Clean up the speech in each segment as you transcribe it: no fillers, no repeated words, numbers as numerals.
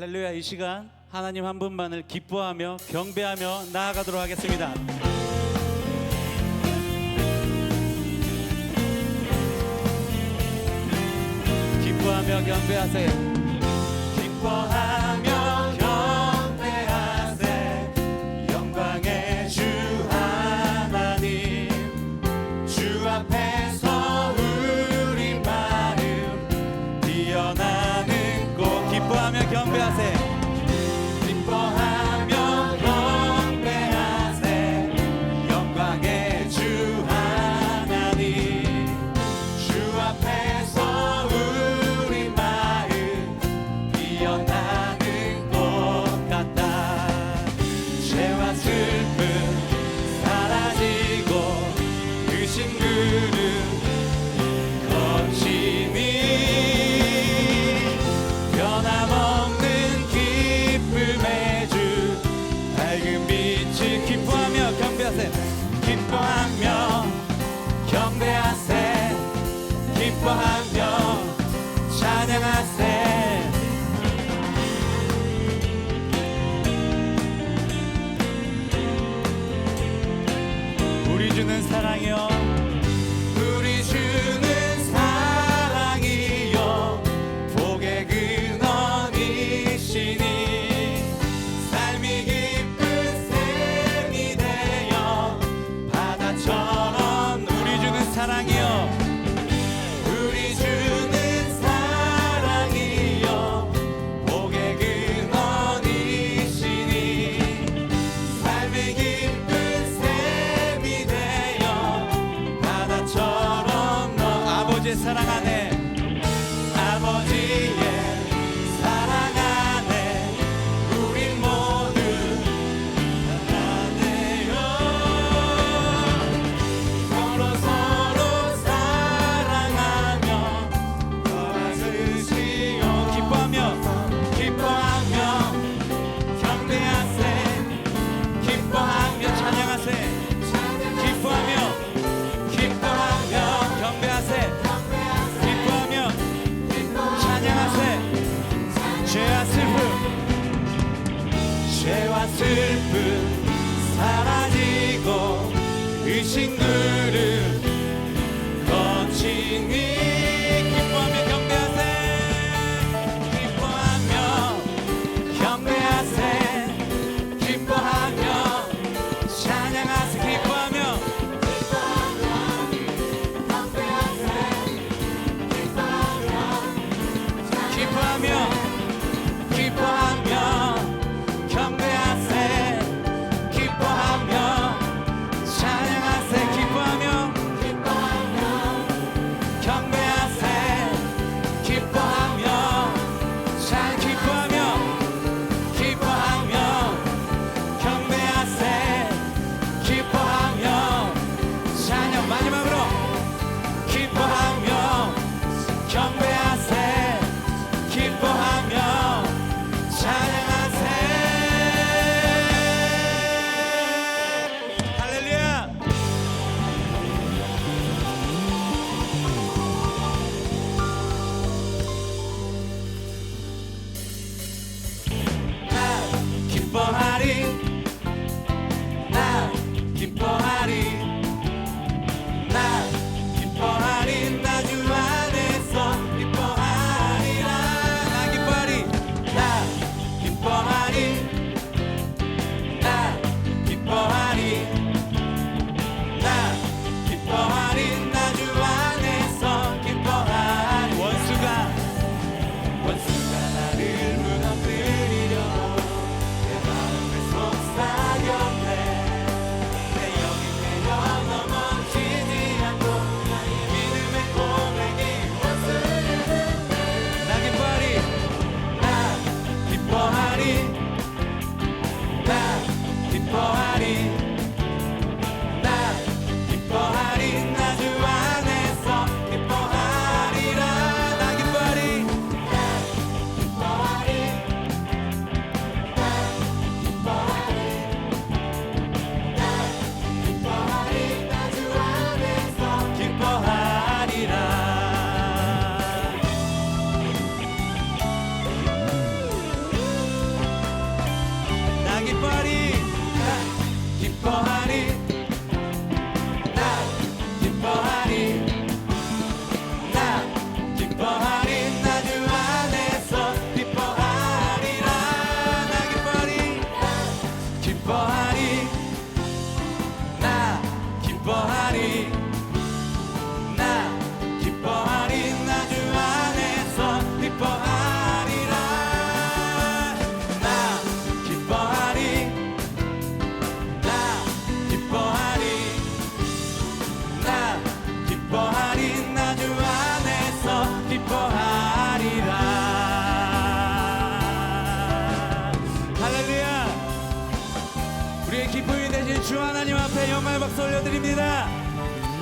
할렐루야. 이 시간 하나님 한 분만을 기뻐하며 경배하며 나아가도록 하겠습니다. 기뻐하며 경배하세요. 기뻐하며 경배하세 영광의 주 하나님 주 앞에서 우리 마음 피어나는 꽃 기뻐하며 경배하세 기뻐하며 경배하세 영광의 주 하나님 주 앞에서 우리 마음 피어나는 꽃 같다 죄와 슬픔 사라지고 그 싱그름 거침이 변함없는 기쁨의 주 밝은 빛을 기뻐하며 경배하세 기뻐하며 경배하세 기뻐하며 찬양하세 우리 주는 사랑이요 우리 주는 사랑이요 복의 근원이시니 삶이 깊은 샘이 되어 바다처럼 우리 주는 사랑이요 우리 주는 사랑이요 복의 근원이시니 삶이 깊은 샘이 되어 바다처럼 아버지의 사랑 안에 아버지의 사랑 안에 우린 모두 하나네요 서로 사랑하며 도와주시오 기뻐하며 경배하세 기뻐하며 찬양하세 기뻐하며 경배하세 기뻐하며 찬양하세 죄와 슬픔 사라지고 그 싱그름 거치니 기뻐하며 경배하세 기뻐하며 경배하세 기뻐하며 찬양하세 기뻐하며 경배하세 기뻐하며 찬양하세 기뻐하며 경배하세 기뻐하며 기뻐하며 경배하세 우리의 기쁨이 되신 주 하나님 앞에 영광의 박수 올려드립니다.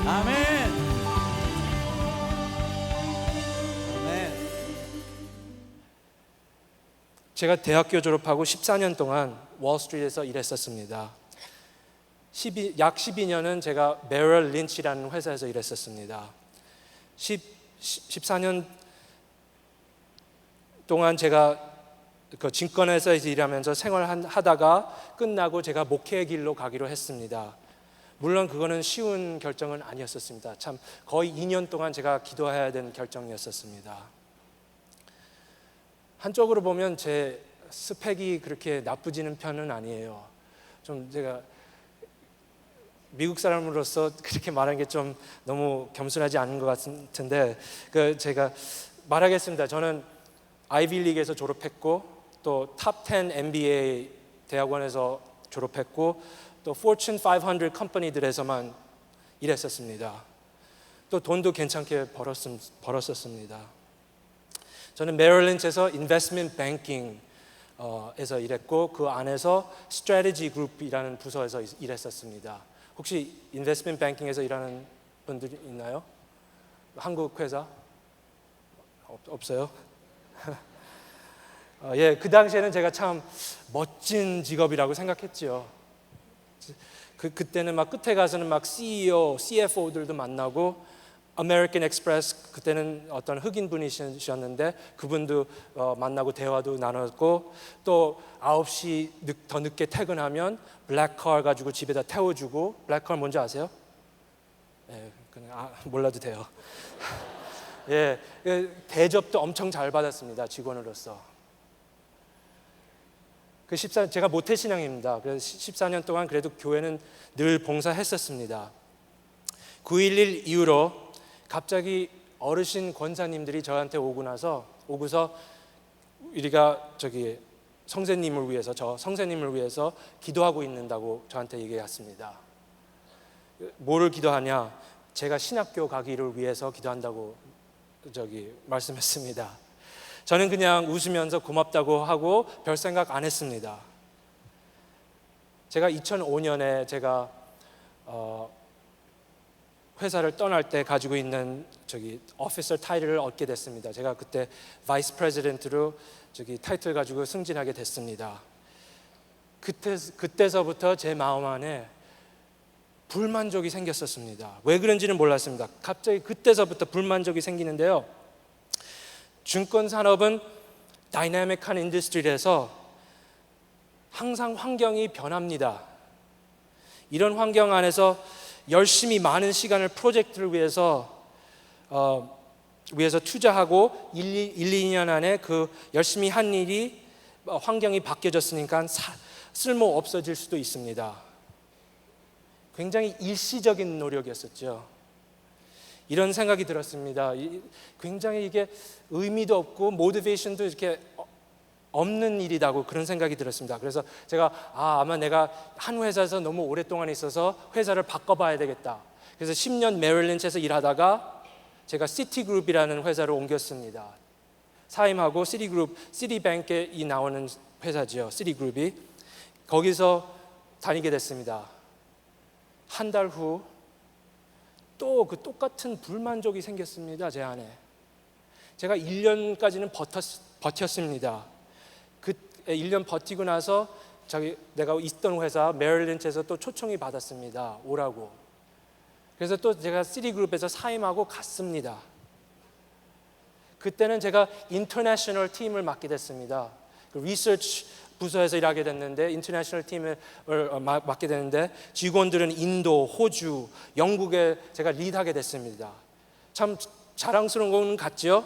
아멘. 아멘. 제가 대학교 졸업하고 14년 동안 월스트리트에서 일했었습니다. 약 12년은 제가 메럴 린치라는 회사에서 일했었습니다. 14년 동안 제가 그 증권회사에서 일하면서 생활하다가 끝나고 제가 목회의 길로 가기로 했습니다. 물론 그거는 쉬운 결정은 아니었었습니다. 참 거의 2년 동안 제가 기도해야 되는 결정이었었습니다. 한쪽으로 보면 제 스펙이 그렇게 나쁘지는 편은 아니에요. 좀 제가 미국 사람으로서 그렇게 말하는 게 좀 너무 겸손하지 않은 것 같은데 제가 말하겠습니다. 저는 아이비리그에서 졸업했고 또 탑10 MBA 대학원에서 졸업했고 또 Fortune 500 컴퍼니들에서만 일했었습니다. 또 돈도 괜찮게 벌었었습니다. 저는 메릴린치에서 인베스트먼트 뱅킹에서 일했고 그 안에서 스트래티지 그룹이라는 부서에서 일했었습니다. 혹시 인베스트먼트 뱅킹에서 일하는 분들이 있나요? 한국 회사? 없어요? 예, 그 당시에는 제가 참 멋진 직업이라고 생각했죠. 그때는 막 끝에 가서는 막 CEO, CFO들도 만나고 아메리칸 익스프레스 그때는 어떤 흑인 분이셨는데 그분도 만나고 대화도 나눴고 또 9시 더 늦게 퇴근하면 블랙카 가지고 집에다 태워주고 블랙카 뭔지 아세요? 예, 그냥 몰라도 돼요. 예, 대접도 엄청 잘 받았습니다. 직원으로서. 제가 모태신앙입니다. 그래서 14년 동안 그래도 교회는 늘 봉사했었습니다. 9.11 이후로 갑자기 어르신 권사님들이 저한테 오고서 우리가 성세님을 위해서 기도하고 있는다고 저한테 얘기했습니다. 뭐를 기도하냐? 제가 신학교 가기를 위해서 기도한다고 말씀했습니다. 저는 그냥 웃으면서 고맙다고 하고 별 생각 안 했습니다. 제가 2005년에 제가 회사를 떠날 때 가지고 있는 오피서 타이틀을 얻게 됐습니다. 제가 그때 바이스 프레지던트로 타이틀 가지고 승진하게 됐습니다. 그때서부터 제 마음 안에 불만족이 생겼었습니다. 왜 그런지는 몰랐습니다. 갑자기 그때서부터 불만족이 생기는데요. 증권 산업은 다이내믹한 인더스트리에서 항상 환경이 변합니다. 이런 환경 안에서 열심히 많은 시간을 프로젝트를 위해서 투자하고 1-2년 안에 그 열심히 한 일이 환경이 바뀌어졌으니까 쓸모 없어질 수도 있습니다. 굉장히 일시적인 노력이었었죠. 이런 생각이 들었습니다. 굉장히 이게 의미도 없고 모티베이션도 이렇게 없는 일이라고 그런 생각이 들었습니다. 그래서 제가 아마 내가 한 회사에서 너무 오랫동안 있어서 회사를 바꿔봐야 되겠다. 그래서 10년 메릴린치에서 일하다가 제가 시티그룹이라는 회사를 옮겼습니다. 사임하고 시티뱅크에 나오는 회사죠. 시티그룹이. 거기서 다니게 됐습니다. 한 달 후 또 그 똑같은 불만족이 생겼습니다. 제 안에. 제가 1년까지는 버텼습니다. 그 1년 버티고 나서 내가 있던 회사 메릴린치에서 또 초청이 받았습니다. 오라고. 그래서 또 제가 시티그룹에서 사임하고 갔습니다. 그때는 제가 인터내셔널 팀을 맡게 됐습니다. 그 리서치 부서에서 일하게 됐는데 인터내셔널 팀을 맡게 됐는데 직원들은 인도, 호주, 영국에 제가 리드하게 됐습니다. 참 자랑스러운 건 같죠?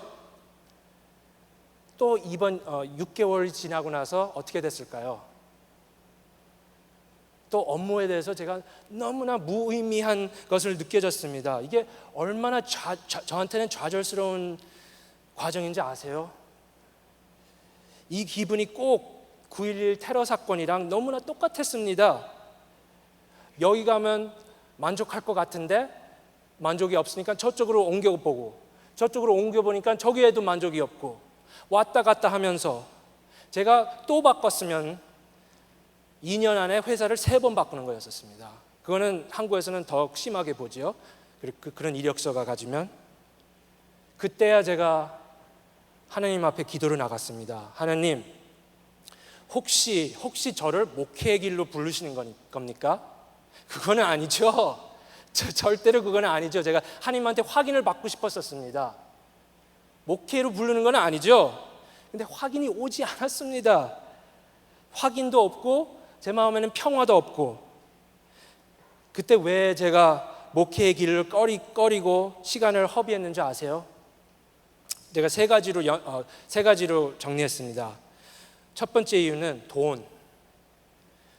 또 이번 6개월이 지나고 나서 어떻게 됐을까요? 또 업무에 대해서 제가 너무나 무의미한 것을 느껴졌습니다. 이게 얼마나 저한테는 좌절스러운 과정인지 아세요? 이 기분이 꼭 9.11 테러 사건이랑 너무나 똑같았습니다. 여기 가면 만족할 것 같은데 만족이 없으니까 저쪽으로 옮겨보고 저쪽으로 옮겨보니까 저기에도 만족이 없고 왔다 갔다 하면서 제가 또 바꿨으면 2년 안에 회사를 3번 바꾸는 거였었습니다. 그거는 한국에서는 더 심하게 보죠. 그런 이력서가 가지면. 그때야 제가 하나님 앞에 기도를 나갔습니다. 하나님, 혹시 저를 목회의 길로 부르시는 겁니까? 그거는 아니죠. 절대로 그거는 아니죠. 제가 하나님한테 확인을 받고 싶었었습니다. 목회로 부르는 건 아니죠. 근데 확인이 오지 않았습니다. 확인도 없고 제 마음에는 평화도 없고. 그때 왜 제가 목회의 길을 꺼리고 시간을 허비했는지 아세요? 제가 세 가지로 정리했습니다. 첫 번째 이유는 돈.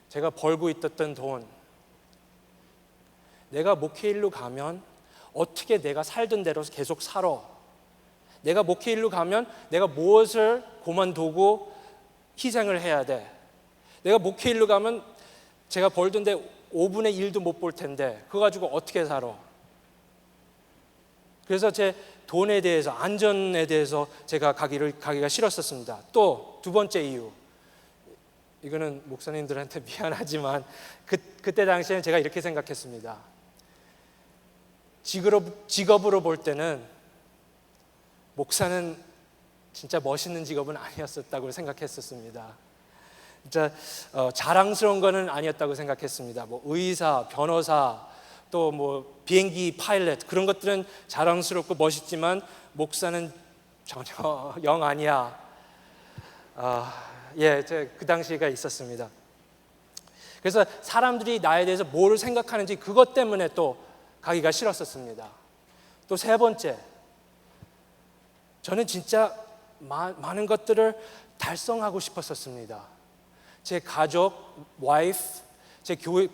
제가 벌고 있었던 돈. 내가 목회일로 가면 어떻게 내가 살던 대로 계속 살아. 내가 목회일로 가면 내가 무엇을 그만두고 희생을 해야 돼. 내가 목회일로 가면 제가 벌던 데 5분의 1도 못 볼 텐데 그거 가지고 어떻게 살아. 그래서 제 돈에 대해서, 안전에 대해서 제가 가기가 싫었었습니다. 또 두 번째 이유, 이거는 목사님들한테 미안하지만 그때 당시에는 제가 이렇게 생각했습니다. 직업으로 볼 때는 목사는 진짜 멋있는 직업은 아니었었다고 생각했었습니다. 진짜 자랑스러운 거는 아니었다고 생각했습니다. 뭐 의사, 변호사, 또 뭐 비행기 파일럿, 그런 것들은 자랑스럽고 멋있지만 목사는 전혀 영 아니야. 제가 그 당시가 있었습니다. 그래서 사람들이 나에 대해서 뭐를 생각하는지 그것 때문에 또 가기가 싫었었습니다. 또 세 번째, 저는 진짜 많은 것들을 달성하고 싶었었습니다. 제 가족, 와이프, 제 교회,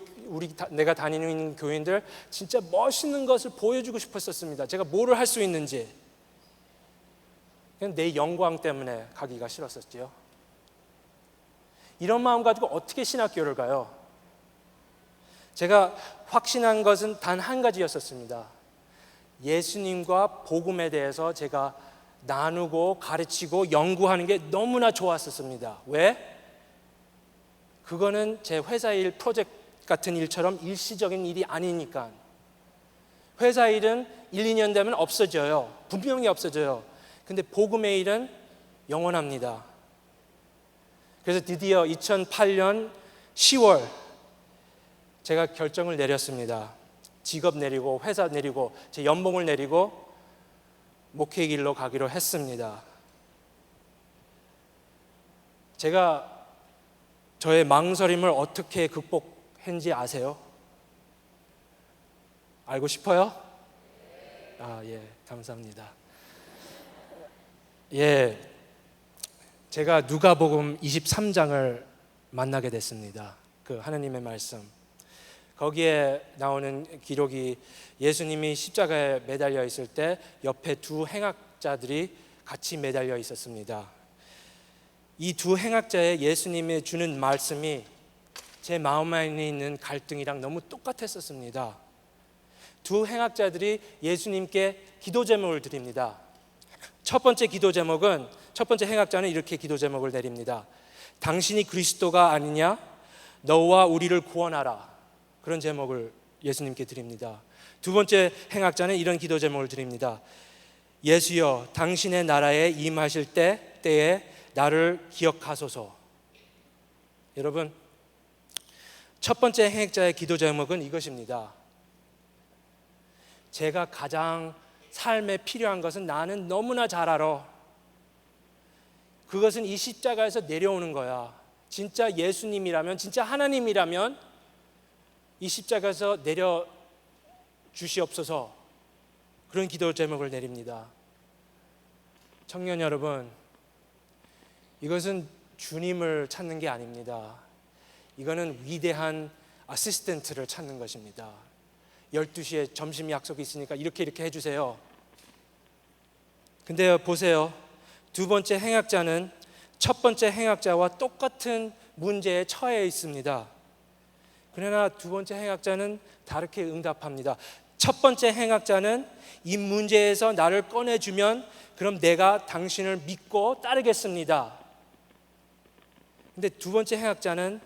내가 다니는 교인들 진짜 멋있는 것을 보여주고 싶었었습니다. 제가 뭐를 할 수 있는지. 그냥 내 영광 때문에 가기가 싫었었죠. 이런 마음 가지고 어떻게 신학교를 가요? 제가 확신한 것은 단 한 가지였었습니다. 예수님과 복음에 대해서 제가 나누고 가르치고 연구하는 게 너무나 좋았었습니다. 왜? 그거는 제 회사 일, 프로젝트 같은 일처럼 일시적인 일이 아니니까. 회사 일은 1, 2년 되면 없어져요. 분명히 없어져요. 근데 복음의 일은 영원합니다. 그래서 드디어 2008년 10월 제가 결정을 내렸습니다. 직업 내리고 회사 내리고 제 연봉을 내리고 목회 길로 가기로 했습니다. 제가 저의 망설임을 어떻게 극복했는지 아세요? 알고 싶어요? 감사합니다. 제가 누가복음 23장을 만나게 됐습니다. 그 하나님의 말씀. 거기에 나오는 기록이 예수님이 십자가에 매달려 있을 때 옆에 두 행악자들이 같이 매달려 있었습니다. 이 두 행악자의 예수님이 주는 말씀이 제 마음 안에 있는 갈등이랑 너무 똑같았었습니다. 두 행악자들이 예수님께 기도 제목을 드립니다. 첫 번째 행악자는 이렇게 기도 제목을 내립니다. 당신이 그리스도가 아니냐? 너와 우리를 구원하라. 그런 제목을 예수님께 드립니다. 두 번째 행악자는 이런 기도 제목을 드립니다. 예수여, 당신의 나라에 임하실 때에 나를 기억하소서. 여러분, 첫 번째 행악자의 기도 제목은 이것입니다. 제가 가장 삶에 필요한 것은 나는 너무나 잘 알아. 그것은 이 십자가에서 내려오는 거야. 진짜 예수님이라면, 진짜 하나님이라면 이 십자가에서 내려 주시옵소서. 그런 기도 제목을 내립니다. 청년 여러분, 이것은 주님을 찾는 게 아닙니다. 이거는 위대한 어시스턴트를 찾는 것입니다. 12시에 점심 약속이 있으니까 이렇게 해주세요. 근데 보세요. 두 번째 행악자는 첫 번째 행악자와 똑같은 문제에 처해 있습니다. 그러나 두 번째 행악자는 다르게 응답합니다. 첫 번째 행악자는 이 문제에서 나를 꺼내주면 그럼 내가 당신을 믿고 따르겠습니다. 근데 두 번째 행악자는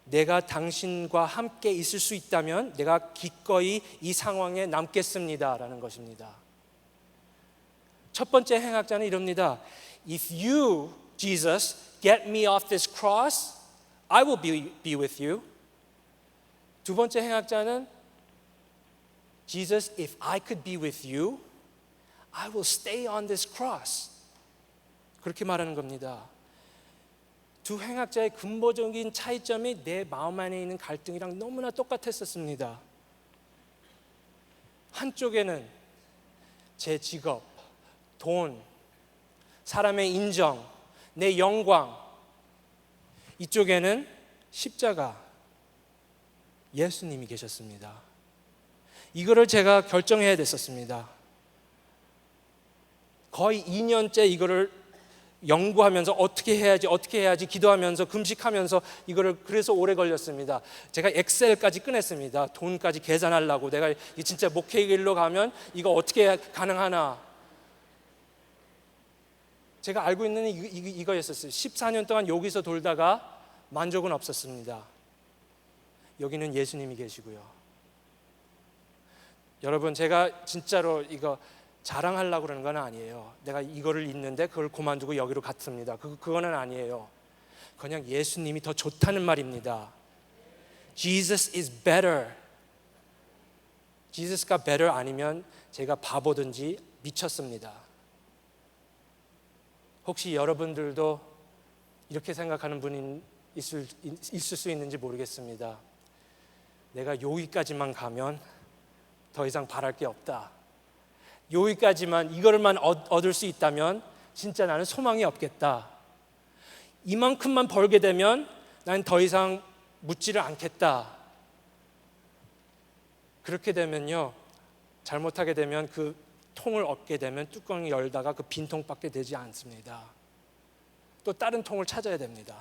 내가 당신과 함께 있을 수 있다면 내가 기꺼이 이 상황에 남겠습니다라는 것입니다. 첫 번째 행악자는 이럽니다. If you, Jesus, get me off this cross, I will be with you. 두 번째 행악자는 Jesus, if I could be with you, I will stay on this cross. 그렇게 말하는 겁니다. 두 행악자의 근본적인 차이점이 내 마음 안에 있는 갈등이랑 너무나 똑같았었습니다. 한쪽에는 제 직업, 돈, 사람의 인정, 내 영광, 이쪽에는 십자가, 예수님이 계셨습니다. 이거를 제가 결정해야 됐었습니다. 거의 2년째 이거를 연구하면서 어떻게 해야지 기도하면서 금식하면서 이거를 그래서 오래 걸렸습니다. 제가 엑셀까지 꺼냈습니다. 돈까지 계산하려고 내가 진짜 목회 길로 가면 이거 어떻게 가능하나. 제가 알고 있는 이거였었어요. 14년 동안 여기서 돌다가 만족은 없었습니다. 여기는 예수님이 계시고요. 여러분, 제가 진짜로 이거 자랑하려고 그러는 건 아니에요. 내가 이거를 있는데 그걸 그만두고 여기로 갔습니다. 그거는 아니에요. 그냥 예수님이 더 좋다는 말입니다. Jesus is better. Jesus가 better 아니면 제가 바보든지 미쳤습니다. 혹시 여러분들도 이렇게 생각하는 분이 있을 수 있는지 모르겠습니다. 내가 여기까지만 가면 더 이상 바랄 게 없다. 여기까지만 이거를만 얻을 수 있다면 진짜 나는 소망이 없겠다. 이만큼만 벌게 되면 난 더 이상 묻지를 않겠다. 그렇게 되면요, 잘못하게 되면 그 통을 얻게 되면 뚜껑을 열다가 그 빈 통밖에 되지 않습니다. 또 다른 통을 찾아야 됩니다.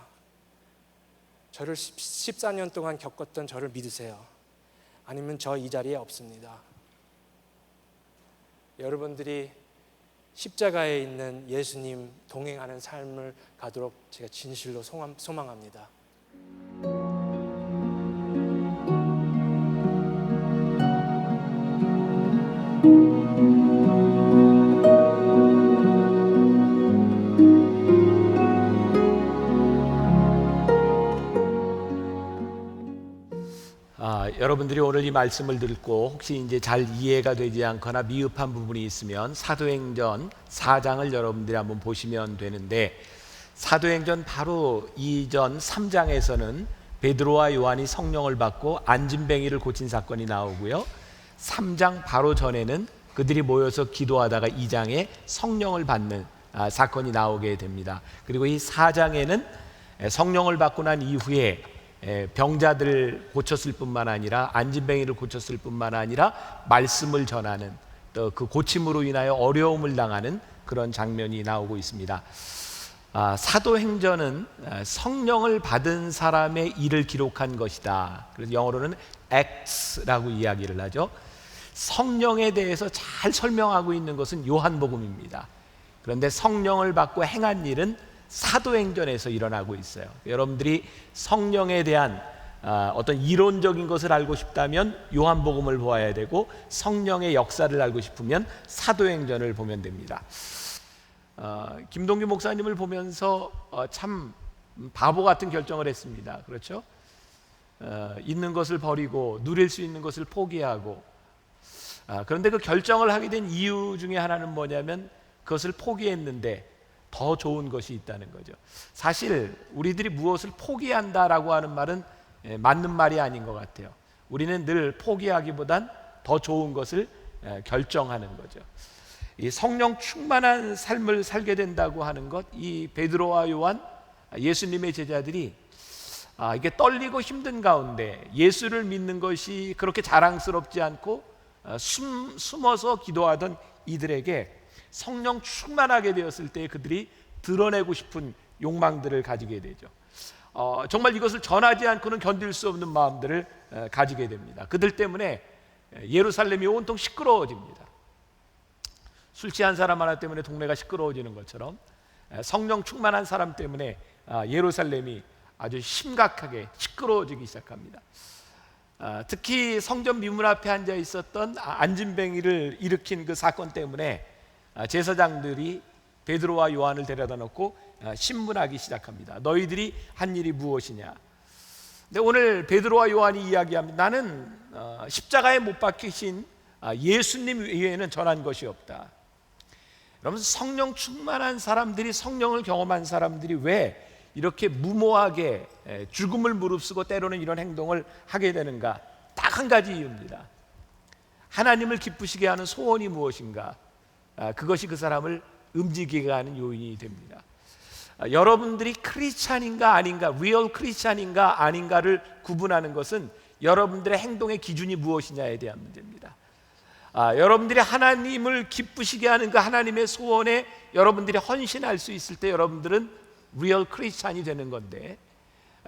저를 14년 동안 겪었던 저를 믿으세요. 아니면 저 이 자리에 없습니다. 여러분들이 십자가에 있는 예수님 동행하는 삶을 가도록 제가 진실로 소망합니다. 여러분들이 오늘 이 말씀을 듣고 혹시 이제 잘 이해가 되지 않거나 미흡한 부분이 있으면 사도행전 4장을 여러분들이 한번 보시면 되는데, 사도행전 바로 이전 3장에서는 베드로와 요한이 성령을 받고 안진뱅이를 고친 사건이 나오고요, 3장 바로 전에는 그들이 모여서 기도하다가 2장에 성령을 받는 사건이 나오게 됩니다. 그리고 이 4장에는 성령을 받고 난 이후에 병자들을 고쳤을 뿐만 아니라 안진뱅이를 고쳤을 뿐만 아니라 말씀을 전하는, 또 그 고침으로 인하여 어려움을 당하는 그런 장면이 나오고 있습니다. 사도행전은 성령을 받은 사람의 일을 기록한 것이다. 그래서 영어로는 Acts라고 이야기를 하죠. 성령에 대해서 잘 설명하고 있는 것은 요한복음입니다. 그런데 성령을 받고 행한 일은 사도행전에서 일어나고 있어요. 여러분들이 성령에 대한 어떤 이론적인 것을 알고 싶다면 요한복음을 보아야 되고, 성령의 역사를 알고 싶으면 사도행전을 보면 됩니다. 김동규 목사님을 보면서 참 바보 같은 결정을 했습니다. 그렇죠? 있는 것을 버리고 누릴 수 있는 것을 포기하고, 그런데 그 결정을 하게 된 이유 중에 하나는 뭐냐면 그것을 포기했는데 더 좋은 것이 있다는 거죠. 사실 우리들이 무엇을 포기한다라고 하는 말은 맞는 말이 아닌 것 같아요. 우리는 늘 포기하기보단 더 좋은 것을 결정하는 거죠. 이 성령 충만한 삶을 살게 된다고 하는 것, 이 베드로와 요한, 예수님의 제자들이 이게 떨리고 힘든 가운데 예수를 믿는 것이 그렇게 자랑스럽지 않고 숨어서 기도하던 이들에게 성령 충만하게 되었을 때 그들이 드러내고 싶은 욕망들을 가지게 되죠. 정말 이것을 전하지 않고는 견딜 수 없는 마음들을 가지게 됩니다. 그들 때문에 예루살렘이 온통 시끄러워집니다. 술 취한 사람 하나 때문에 동네가 시끄러워지는 것처럼 성령 충만한 사람 때문에 예루살렘이 아주 심각하게 시끄러워지기 시작합니다. 특히 성전 미문 앞에 앉아 있었던 안진뱅이를 일으킨 그 사건 때문에 제사장들이 베드로와 요한을 데려다 놓고 신문하기 시작합니다. 너희들이 한 일이 무엇이냐? 근데 오늘 베드로와 요한이 이야기합니다. 나는 십자가에 못 박히신 예수님 외에는 전한 것이 없다. 여러분, 성령 충만한 사람들이, 성령을 경험한 사람들이 왜 이렇게 무모하게 죽음을 무릅쓰고 때로는 이런 행동을 하게 되는가? 딱 한 가지 이유입니다. 하나님을 기쁘시게 하는 소원이 무엇인가? 그것이 그 사람을 움직이게 하는 요인이 됩니다. 여러분들이 크리스찬인가 아닌가, 리얼 크리스찬인가 아닌가를 구분하는 것은 여러분들의 행동의 기준이 무엇이냐에 대한 문제입니다. 여러분들이 하나님을 기쁘시게 하는 그 하나님의 소원에 여러분들이 헌신할 수 있을 때 여러분들은 리얼 크리스찬이 되는 건데,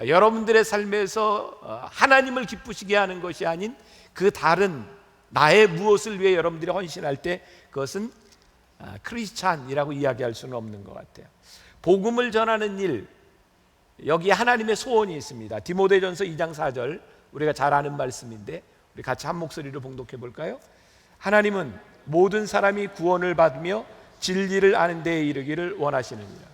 여러분들의 삶에서 하나님을 기쁘시게 하는 것이 아닌 그 다른 나의 무엇을 위해 여러분들이 헌신할 때 그것은 크리스찬이라고 이야기할 수는 없는 것 같아요. 복음을 전하는 일, 여기 하나님의 소원이 있습니다. 디모데전서 2장 4절, 우리가 잘 아는 말씀인데 우리 같이 한 목소리로 봉독해 볼까요? 하나님은 모든 사람이 구원을 받으며 진리를 아는 데에 이르기를 원하시느니라.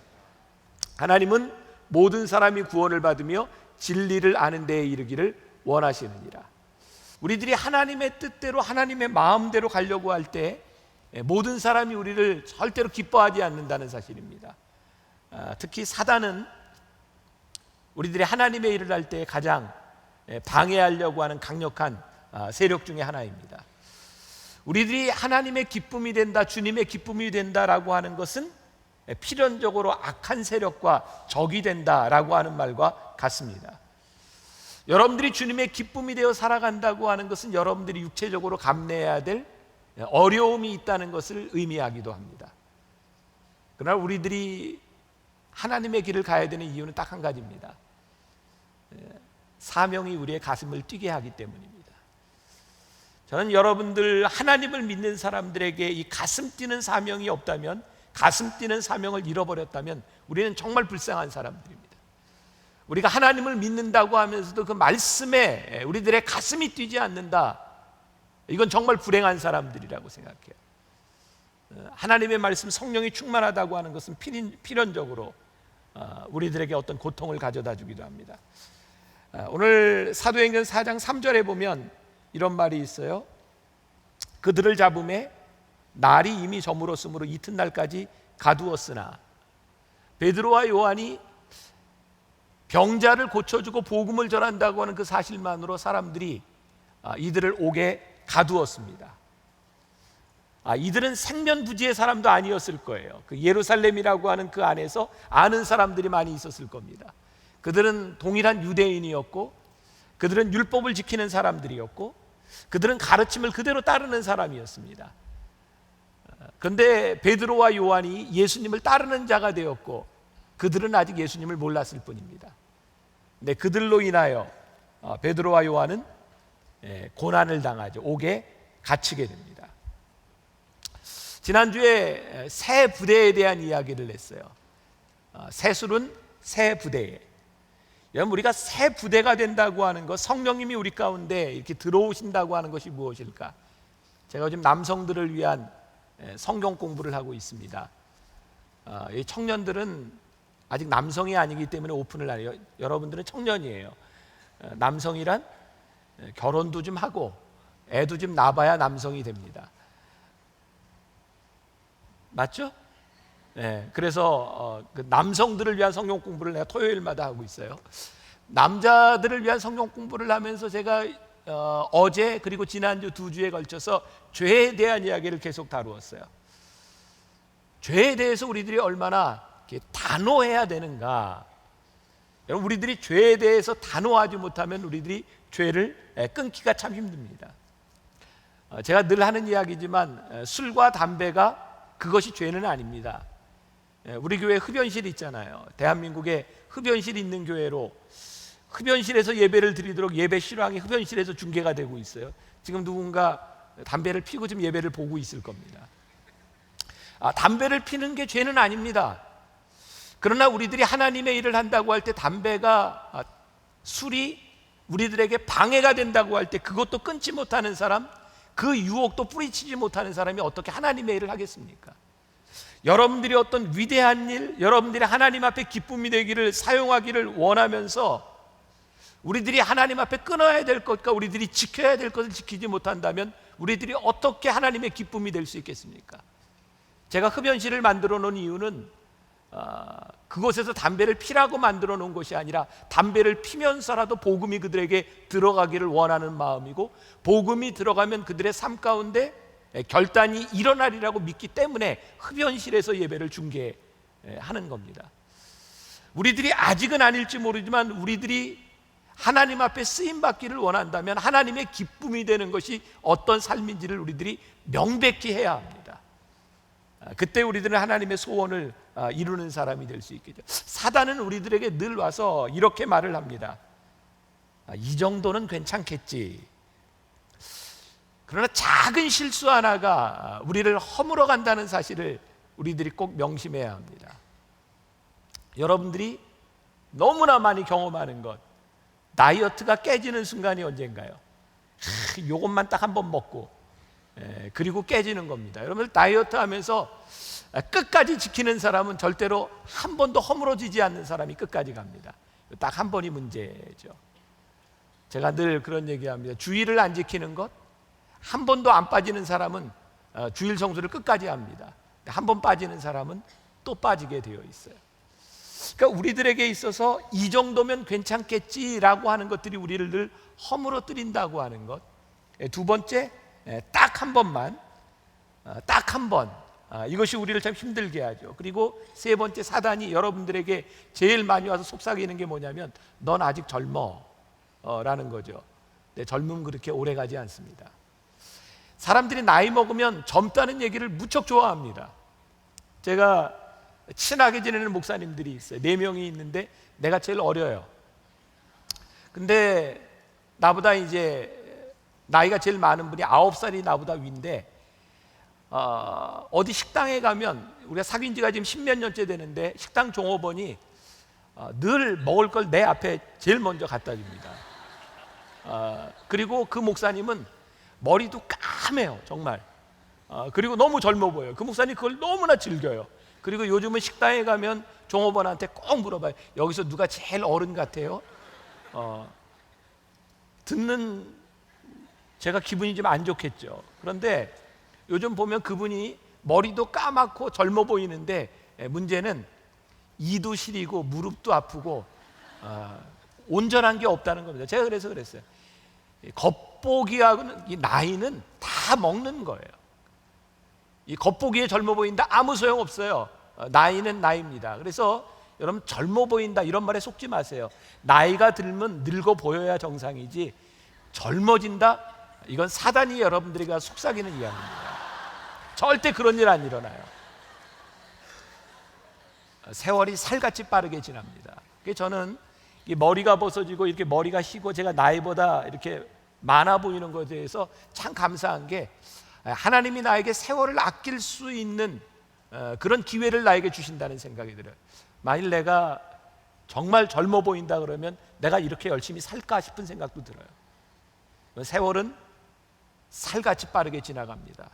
하나님은 모든 사람이 구원을 받으며 진리를 아는 데에 이르기를 원하시느니라. 우리들이 하나님의 뜻대로, 하나님의 마음대로 가려고 할 때 모든 사람이 우리를 절대로 기뻐하지 않는다는 사실입니다. 특히 사단은 우리들이 하나님의 일을 할 때 가장 방해하려고 하는 강력한 세력 중에 하나입니다. 우리들이 하나님의 기쁨이 된다, 주님의 기쁨이 된다라고 하는 것은 필연적으로 악한 세력과 적이 된다라고 하는 말과 같습니다. 여러분들이 주님의 기쁨이 되어 살아간다고 하는 것은 여러분들이 육체적으로 감내해야 될 어려움이 있다는 것을 의미하기도 합니다. 그러나 우리들이 하나님의 길을 가야 되는 이유는 딱 한 가지입니다. 사명이 우리의 가슴을 뛰게 하기 때문입니다. 저는 여러분들, 하나님을 믿는 사람들에게 이 가슴 뛰는 사명이 없다면, 가슴 뛰는 사명을 잃어버렸다면 우리는 정말 불쌍한 사람들입니다. 우리가 하나님을 믿는다고 하면서도 그 말씀에 우리들의 가슴이 뛰지 않는다, 이건 정말 불행한 사람들이라고 생각해요. 하나님의 말씀, 성령이 충만하다고 하는 것은 필연적으로 우리들에게 어떤 고통을 가져다 주기도 합니다. 오늘 사도행전 4장 3절에 보면 이런 말이 있어요. 그들을 잡음에 날이 이미 저물었으므로 이튿날까지 가두었으나, 베드로와 요한이 병자를 고쳐주고 복음을 전한다고 하는 그 사실만으로 사람들이 이들을 옥에 가두었습니다. 이들은 생면부지의 사람도 아니었을 거예요. 그 예루살렘이라고 하는 그 안에서 아는 사람들이 많이 있었을 겁니다. 그들은 동일한 유대인이었고, 그들은 율법을 지키는 사람들이었고, 그들은 가르침을 그대로 따르는 사람이었습니다. 그런데 베드로와 요한이 예수님을 따르는 자가 되었고, 그들은 아직 예수님을 몰랐을 뿐입니다. 근데 그들로 인하여 베드로와 요한은 고난을 당하죠. 옥에 갇히게 됩니다. 지난주에 새 부대에 대한 이야기를 했어요. 새술은 새 부대에. 여러분, 우리가 새 부대가 된다고 하는 것, 성령님이 우리 가운데 이렇게 들어오신다고 하는 것이 무엇일까? 제가 요즘 남성들을 위한 성경 공부를 하고 있습니다. 이 청년들은 아직 남성이 아니기 때문에 오픈을 안 해요. 여러분들은 청년이에요. 남성이란 결혼도 좀 하고 애도 좀 낳아야 남성이 됩니다. 맞죠? 네, 그래서 그 남성들을 위한 성경 공부를 내가 토요일마다 하고 있어요. 남자들을 위한 성경 공부를 하면서 제가 어제 그리고 지난주 2주에 걸쳐서 죄에 대한 이야기를 계속 다루었어요. 죄에 대해서 우리들이 얼마나 단호해야 되는가. 여러분, 우리들이 죄에 대해서 단호하지 못하면 우리들이 죄를 끊기가 참 힘듭니다. 제가 늘 하는 이야기지만 술과 담배가 그것이 죄는 아닙니다. 우리 교회 흡연실 있잖아요. 대한민국에 흡연실 있는 교회로 흡연실에서 예배를 드리도록 예배 실황이 흡연실에서 중계가 되고 있어요. 지금 누군가 담배를 피고 지금 예배를 보고 있을 겁니다. 담배를 피는 게 죄는 아닙니다. 그러나 우리들이 하나님의 일을 한다고 할 때 담배가 술이 우리들에게 방해가 된다고 할 때 그것도 끊지 못하는 사람, 그 유혹도 뿌리치지 못하는 사람이 어떻게 하나님의 일을 하겠습니까? 여러분들이 어떤 위대한 일, 여러분들이 하나님 앞에 기쁨이 되기를 사용하기를 원하면서 우리들이 하나님 앞에 끊어야 될 것과 우리들이 지켜야 될 것을 지키지 못한다면 우리들이 어떻게 하나님의 기쁨이 될 수 있겠습니까? 제가 흡연실을 만들어 놓은 이유는 그곳에서 담배를 피라고 만들어 놓은 것이 아니라 담배를 피면서라도 복음이 그들에게 들어가기를 원하는 마음이고, 복음이 들어가면 그들의 삶 가운데 결단이 일어나리라고 믿기 때문에 흡연실에서 예배를 중계하는 겁니다. 우리들이 아직은 아닐지 모르지만 우리들이 하나님 앞에 쓰임받기를 원한다면 하나님의 기쁨이 되는 것이 어떤 삶인지를 우리들이 명백히 해야 합니다. 그때 우리들은 하나님의 소원을 이루는 사람이 될 수 있겠죠. 사단은 우리들에게 늘 와서 이렇게 말을 합니다. 이 정도는 괜찮겠지. 그러나 작은 실수 하나가 우리를 허물어 간다는 사실을 우리들이 꼭 명심해야 합니다. 여러분들이 너무나 많이 경험하는 것, 다이어트가 깨지는 순간이 언젠가요? 요것만 딱 한 번 먹고 그리고 깨지는 겁니다. 여러분들 다이어트 하면서 끝까지 지키는 사람은 절대로 한 번도 허물어지지 않는 사람이 끝까지 갑니다. 딱 한 번이 문제죠. 제가 늘 그런 얘기합니다. 주일을 안 지키는 것, 한 번도 안 빠지는 사람은 주일 성수를 끝까지 합니다. 한 번 빠지는 사람은 또 빠지게 되어 있어요. 그러니까 우리들에게 있어서 이 정도면 괜찮겠지라고 하는 것들이 우리를 늘 허물어뜨린다고 하는 것. 두 번째, 딱 한 번만, 딱 한 번, 이것이 우리를 참 힘들게 하죠. 그리고 세 번째, 사단이 여러분들에게 제일 많이 와서 속삭이는 게 뭐냐면 넌 아직 젊어 라는 거죠. 근데 젊음 그렇게 오래 가지 않습니다. 사람들이 나이 먹으면 젊다는 얘기를 무척 좋아합니다. 제가 친하게 지내는 목사님들이 있어요. 4명이 있는데 내가 제일 어려요. 근데 나보다 이제 나이가 제일 많은 분이 9살이 나보다 위인데 어디 식당에 가면, 우리가 사귄 지가 지금 10몇 년째 되는데 식당 종업원이 늘 먹을 걸 내 앞에 제일 먼저 갖다 줍니다. 그리고 그 목사님은 머리도 까매요, 정말. 그리고 너무 젊어 보여요. 그 목사님 그걸 너무나 즐겨요. 그리고 요즘은 식당에 가면 종업원한테 꼭 물어봐요. 여기서 누가 제일 어른 같아요? 듣는 제가 기분이 좀 안 좋겠죠. 그런데 요즘 보면 그분이 머리도 까맣고 젊어 보이는데 문제는 이도 시리고 무릎도 아프고 온전한 게 없다는 겁니다. 제가 그래서 그랬어요. 겉보기하고는 이 나이는 다 먹는 거예요. 이 겉보기에 젊어 보인다 아무 소용 없어요. 나이는 나이입니다. 그래서 여러분, 젊어 보인다 이런 말에 속지 마세요. 나이가 들면 늙어 보여야 정상이지, 젊어진다, 이건 사단이 여러분들에게 속삭이는 이야기입니다. 절대 그런 일 안 일어나요. 세월이 살같이 빠르게 지납니다. 그래서 저는 이 머리가 벗어지고 이렇게 머리가 희고 제가 나이보다 이렇게 많아 보이는 것에 대해서 참 감사한 게, 하나님이 나에게 세월을 아낄 수 있는 그런 기회를 나에게 주신다는 생각이 들어요. 만일 내가 정말 젊어 보인다 그러면 내가 이렇게 열심히 살까 싶은 생각도 들어요. 세월은 살같이 빠르게 지나갑니다.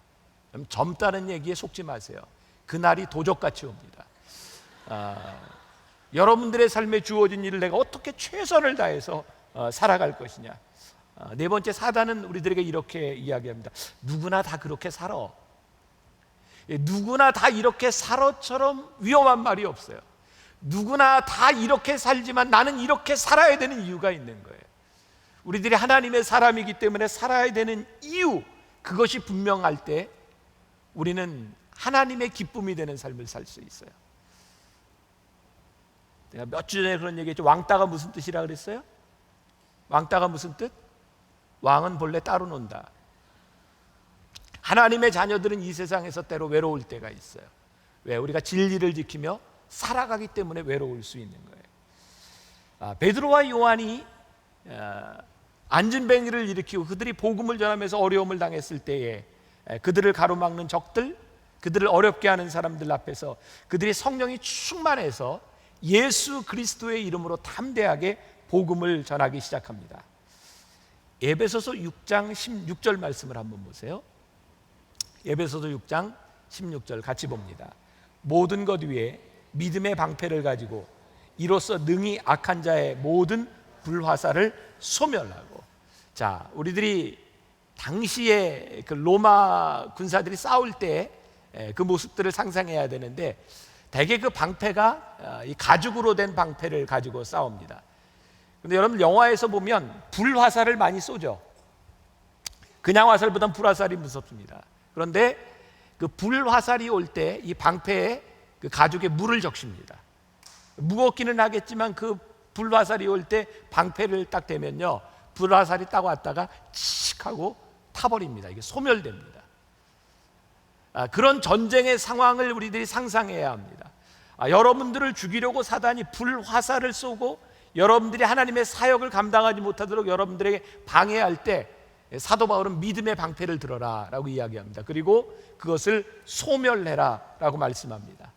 젊다는 얘기에 속지 마세요. 그날이 도적같이 옵니다. 여러분들의 삶에 주어진 일을 내가 어떻게 최선을 다해서 살아갈 것이냐. 네 번째, 사단은 우리들에게 이렇게 이야기합니다. 누구나 다 그렇게 살아. 누구나 다 이렇게 살아처럼 위험한 말이 없어요. 누구나 다 이렇게 살지만 나는 이렇게 살아야 되는 이유가 있는 거예요. 우리들이 하나님의 사람이기 때문에 살아야 되는 이유, 그것이 분명할 때 우리는 하나님의 기쁨이 되는 삶을 살 수 있어요. 내가 몇 주 전에 그런 얘기했죠. 왕따가 무슨 뜻이라 그랬어요? 왕따가 무슨 뜻? 왕은 본래 따로 논다. 하나님의 자녀들은 이 세상에서 때로 외로울 때가 있어요. 왜? 우리가 진리를 지키며 살아가기 때문에 외로울 수 있는 거예요. 베드로와 요한이 안진뱅이를 일으키고 그들이 복음을 전하면서 어려움을 당했을 때에 그들을 가로막는 적들, 그들을 어렵게 하는 사람들 앞에서 그들이 성령이 충만해서 예수 그리스도의 이름으로 담대하게 복음을 전하기 시작합니다. 에베소서 6장 16절 말씀을 한번 보세요. 에베소서 6장 16절 같이 봅니다. 모든 것 위에 믿음의 방패를 가지고 이로써 능히 악한 자의 모든 불화살을 소멸하고. 자, 우리들이 당시에 그 로마 군사들이 싸울 때 그 모습들을 상상해야 되는데, 대개 그 방패가 이 가죽으로 된 방패를 가지고 싸웁니다. 근데 여러분, 영화에서 보면 불화살을 많이 쏘죠. 그냥 화살보단 불화살이 무섭습니다. 그런데 그 불화살이 올 때 이 방패에 그 가죽에 물을 적십니다. 무겁기는 하겠지만 그 불화살이 올 때 방패를 딱 대면요, 불화살이 딱 왔다가 칙 하고 타버립니다. 이게 소멸됩니다. 그런 전쟁의 상황을 우리들이 상상해야 합니다. 여러분들을 죽이려고 사단이 불화살을 쏘고 여러분들이 하나님의 사역을 감당하지 못하도록 여러분들에게 방해할 때 사도 바울은 믿음의 방패를 들어라 라고 이야기합니다. 그리고 그것을 소멸해라 라고 말씀합니다.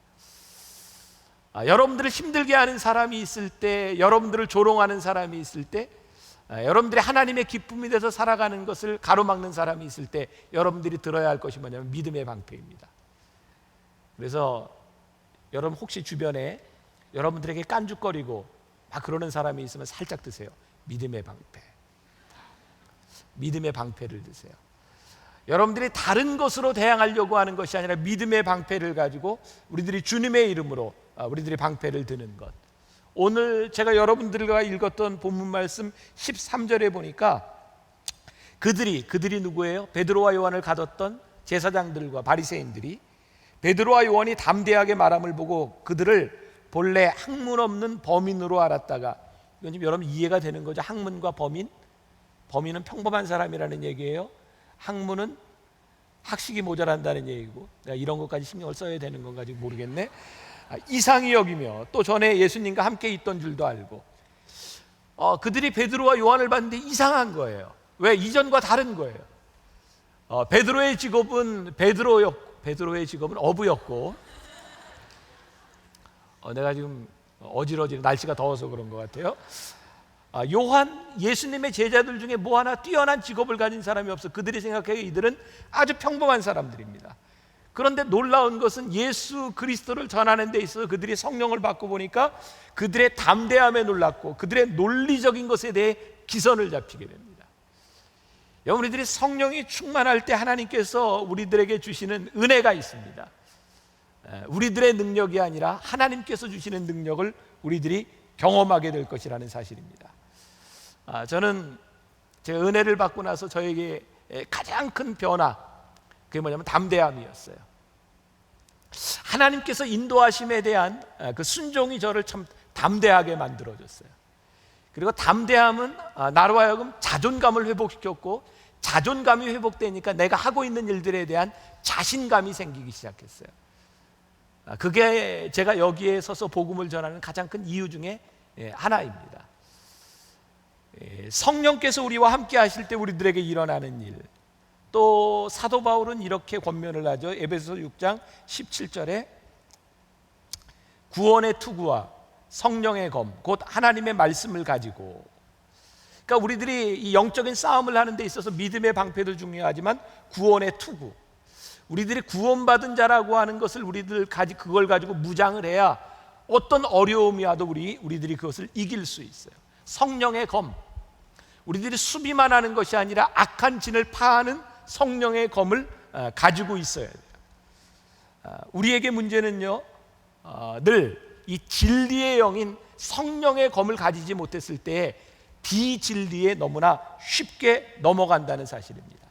여러분들을 힘들게 하는 사람이 있을 때, 여러분들을 조롱하는 사람이 있을 때, 여러분들이 하나님의 기쁨이 돼서 살아가는 것을 가로막는 사람이 있을 때 여러분들이 들어야 할 것이 뭐냐면 믿음의 방패입니다. 그래서 여러분 혹시 주변에 여러분들에게 깐죽거리고 막 그러는 사람이 있으면 살짝 드세요. 믿음의 방패. 믿음의 방패를 드세요. 여러분들이 다른 것으로 대항하려고 하는 것이 아니라 믿음의 방패를 가지고 우리들이 주님의 이름으로 우리들이 방패를 드는 것. 오늘 제가 여러분들과 읽었던 본문 말씀 13절에 보니까 그들이 누구예요? 베드로와 요한을 가뒀던 제사장들과 바리새인들이 베드로와 요한이 담대하게 말함을 보고 그들을 본래 학문 없는 범인으로 알았다가, 이건 지금 여러분 이해가 되는 거죠? 학문과 범인? 범인은 평범한 사람이라는 얘기예요. 학문은 학식이 모자란다는 얘기고, 내가 이런 것까지 신경을 써야 되는 건가 지금 모르겠네. 이상히 여기며 또 전에 예수님과 함께 있던 줄도 알고, 그들이 베드로와 요한을 봤는데 이상한 거예요. 왜? 이전과 다른 거예요. 베드로의 직업은 어부였고, 내가 지금 어지러지는, 날씨가 더워서 그런 것 같아요. 요한, 예수님의 제자들 중에 뭐 하나 뛰어난 직업을 가진 사람이 없어. 그들이 생각해요. 이들은 아주 평범한 사람들입니다. 그런데 놀라운 것은 예수 그리스도를 전하는 데 있어서 그들이 성령을 받고 보니까 그들의 담대함에 놀랐고 그들의 논리적인 것에 대해 기선을 잡히게 됩니다. 여러분, 우리들이 성령이 충만할 때 하나님께서 우리들에게 주시는 은혜가 있습니다. 우리들의 능력이 아니라 하나님께서 주시는 능력을 우리들이 경험하게 될 것이라는 사실입니다. 저는 제가 은혜를 받고 나서 저에게 가장 큰 변화, 그게 뭐냐면 담대함이었어요. 하나님께서 인도하심에 대한 그 순종이 저를 참 담대하게 만들어줬어요. 그리고 담대함은 나로 하여금 자존감을 회복시켰고, 자존감이 회복되니까 내가 하고 있는 일들에 대한 자신감이 생기기 시작했어요. 그게 제가 여기에 서서 복음을 전하는 가장 큰 이유 중에 하나입니다. 성령께서 우리와 함께 하실 때 우리들에게 일어나는 일, 또 사도 바울은 이렇게 권면을 하죠. 에베소서 6장 17절에 구원의 투구와 성령의 검, 곧 하나님의 말씀을 가지고. 그러니까 우리들이 이 영적인 싸움을 하는 데 있어서 믿음의 방패도 중요하지만 구원의 투구, 우리들이 구원받은 자라고 하는 것을 그걸 가지고 무장을 해야 어떤 어려움이 와도 우리들이 그것을 이길 수 있어요. 성령의 검, 우리들이 수비만 하는 것이 아니라 악한 진을 파하는 성령의 검을 가지고 있어야 돼요. 우리에게 문제는요, 늘 이 진리의 영인 성령의 검을 가지지 못했을 때에 비진리에 너무나 쉽게 넘어간다는 사실입니다.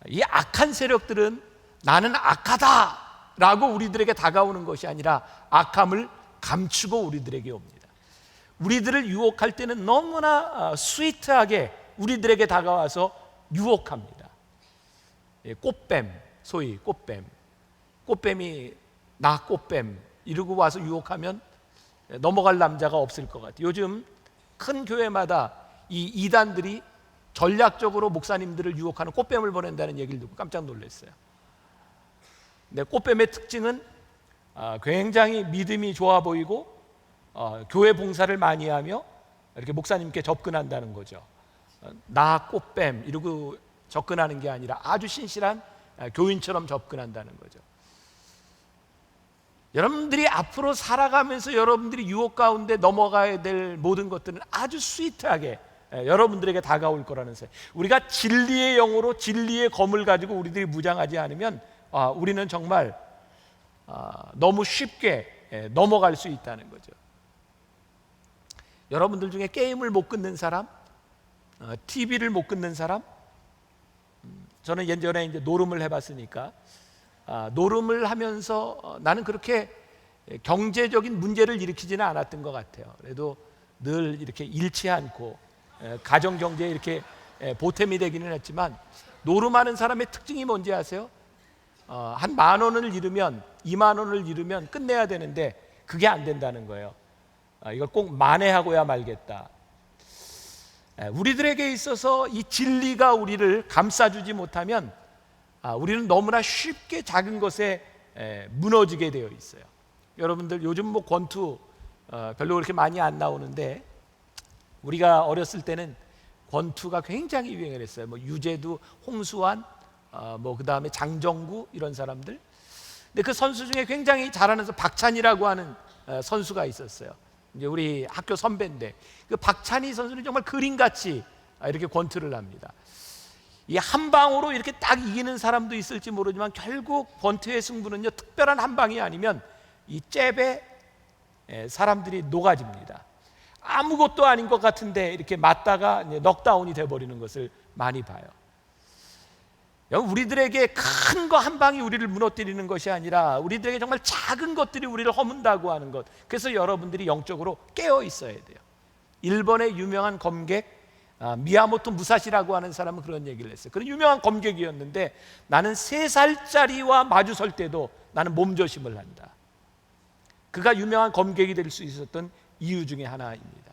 이 악한 세력들은 나는 악하다라고 우리들에게 다가오는 것이 아니라 악함을 감추고 우리들에게 옵니다. 우리들을 유혹할 때는 너무나 스위트하게 우리들에게 다가와서 유혹합니다. 꽃뱀, 소위 꽃뱀이 나 꽃뱀 이러고 와서 유혹하면 넘어갈 남자가 없을 것 같아요. 요즘 큰 교회마다 이 이단들이 전략적으로 목사님들을 유혹하는 꽃뱀을 보낸다는 얘기를 듣고 깜짝 놀랐어요. 근데 꽃뱀의 특징은 굉장히 믿음이 좋아 보이고 교회 봉사를 많이 하며 이렇게 목사님께 접근한다는 거죠. 나 꽃뱀 이러고 접근하는 게 아니라 아주 신실한 교인처럼 접근한다는 거죠. 여러분들이 앞으로 살아가면서 여러분들이 유혹 가운데 넘어가야 될 모든 것들은 아주 스위트하게 여러분들에게 다가올 거라는 생각. 우리가 진리의 영으로 진리의 검을 가지고 우리들이 무장하지 않으면 우리는 정말 너무 쉽게 넘어갈 수 있다는 거죠. 여러분들 중에 게임을 못 끊는 사람, TV를 못 끊는 사람, 저는 예전에 이제 노름을 해봤으니까 노름을 하면서 나는 그렇게 경제적인 문제를 일으키지는 않았던 것 같아요. 그래도 늘 이렇게 잃지 않고 가정 경제에 이렇게 보탬이 되기는 했지만, 노름하는 사람의 특징이 뭔지 아세요? 한 10,000원을 잃으면 20,000원을 잃으면 끝내야 되는데 그게 안 된다는 거예요. 이걸 꼭 만회하고야 말겠다. 우리들에게 있어서 이 진리가 우리를 감싸주지 못하면 우리는 너무나 쉽게 작은 것에 무너지게 되어 있어요. 여러분들 요즘 뭐 권투 별로 그렇게 많이 안 나오는데, 우리가 어렸을 때는 권투가 굉장히 유행을 했어요. 뭐 유재두, 홍수환, 뭐 그 다음에 장정구 이런 사람들. 근데 그 선수 중에 굉장히 잘하는 박찬이라고 하는 선수가 있었어요. 이제 우리 학교 선배인데, 그 박찬희 선수는 정말 그림같이 이렇게 권투를 합니다. 이 한 방으로 이렇게 딱 이기는 사람도 있을지 모르지만 결국 권투의 승부는요, 특별한 한 방이 아니면 이 잽에 사람들이 녹아집니다. 아무것도 아닌 것 같은데 이렇게 맞다가 넉다운이 돼버리는 것을 많이 봐요. 우리들에게 큰 거 한 방이 우리를 무너뜨리는 것이 아니라 우리들에게 정말 작은 것들이 우리를 허문다고 하는 것. 그래서 여러분들이 영적으로 깨어 있어야 돼요. 일본의 유명한 검객 미야모토 무사시라고 하는 사람은 그런 얘기를 했어요. 그런 유명한 검객이었는데, 나는 3살짜리와 마주 설 때도 나는 몸조심을 한다. 그가 유명한 검객이 될 수 있었던 이유 중에 하나입니다.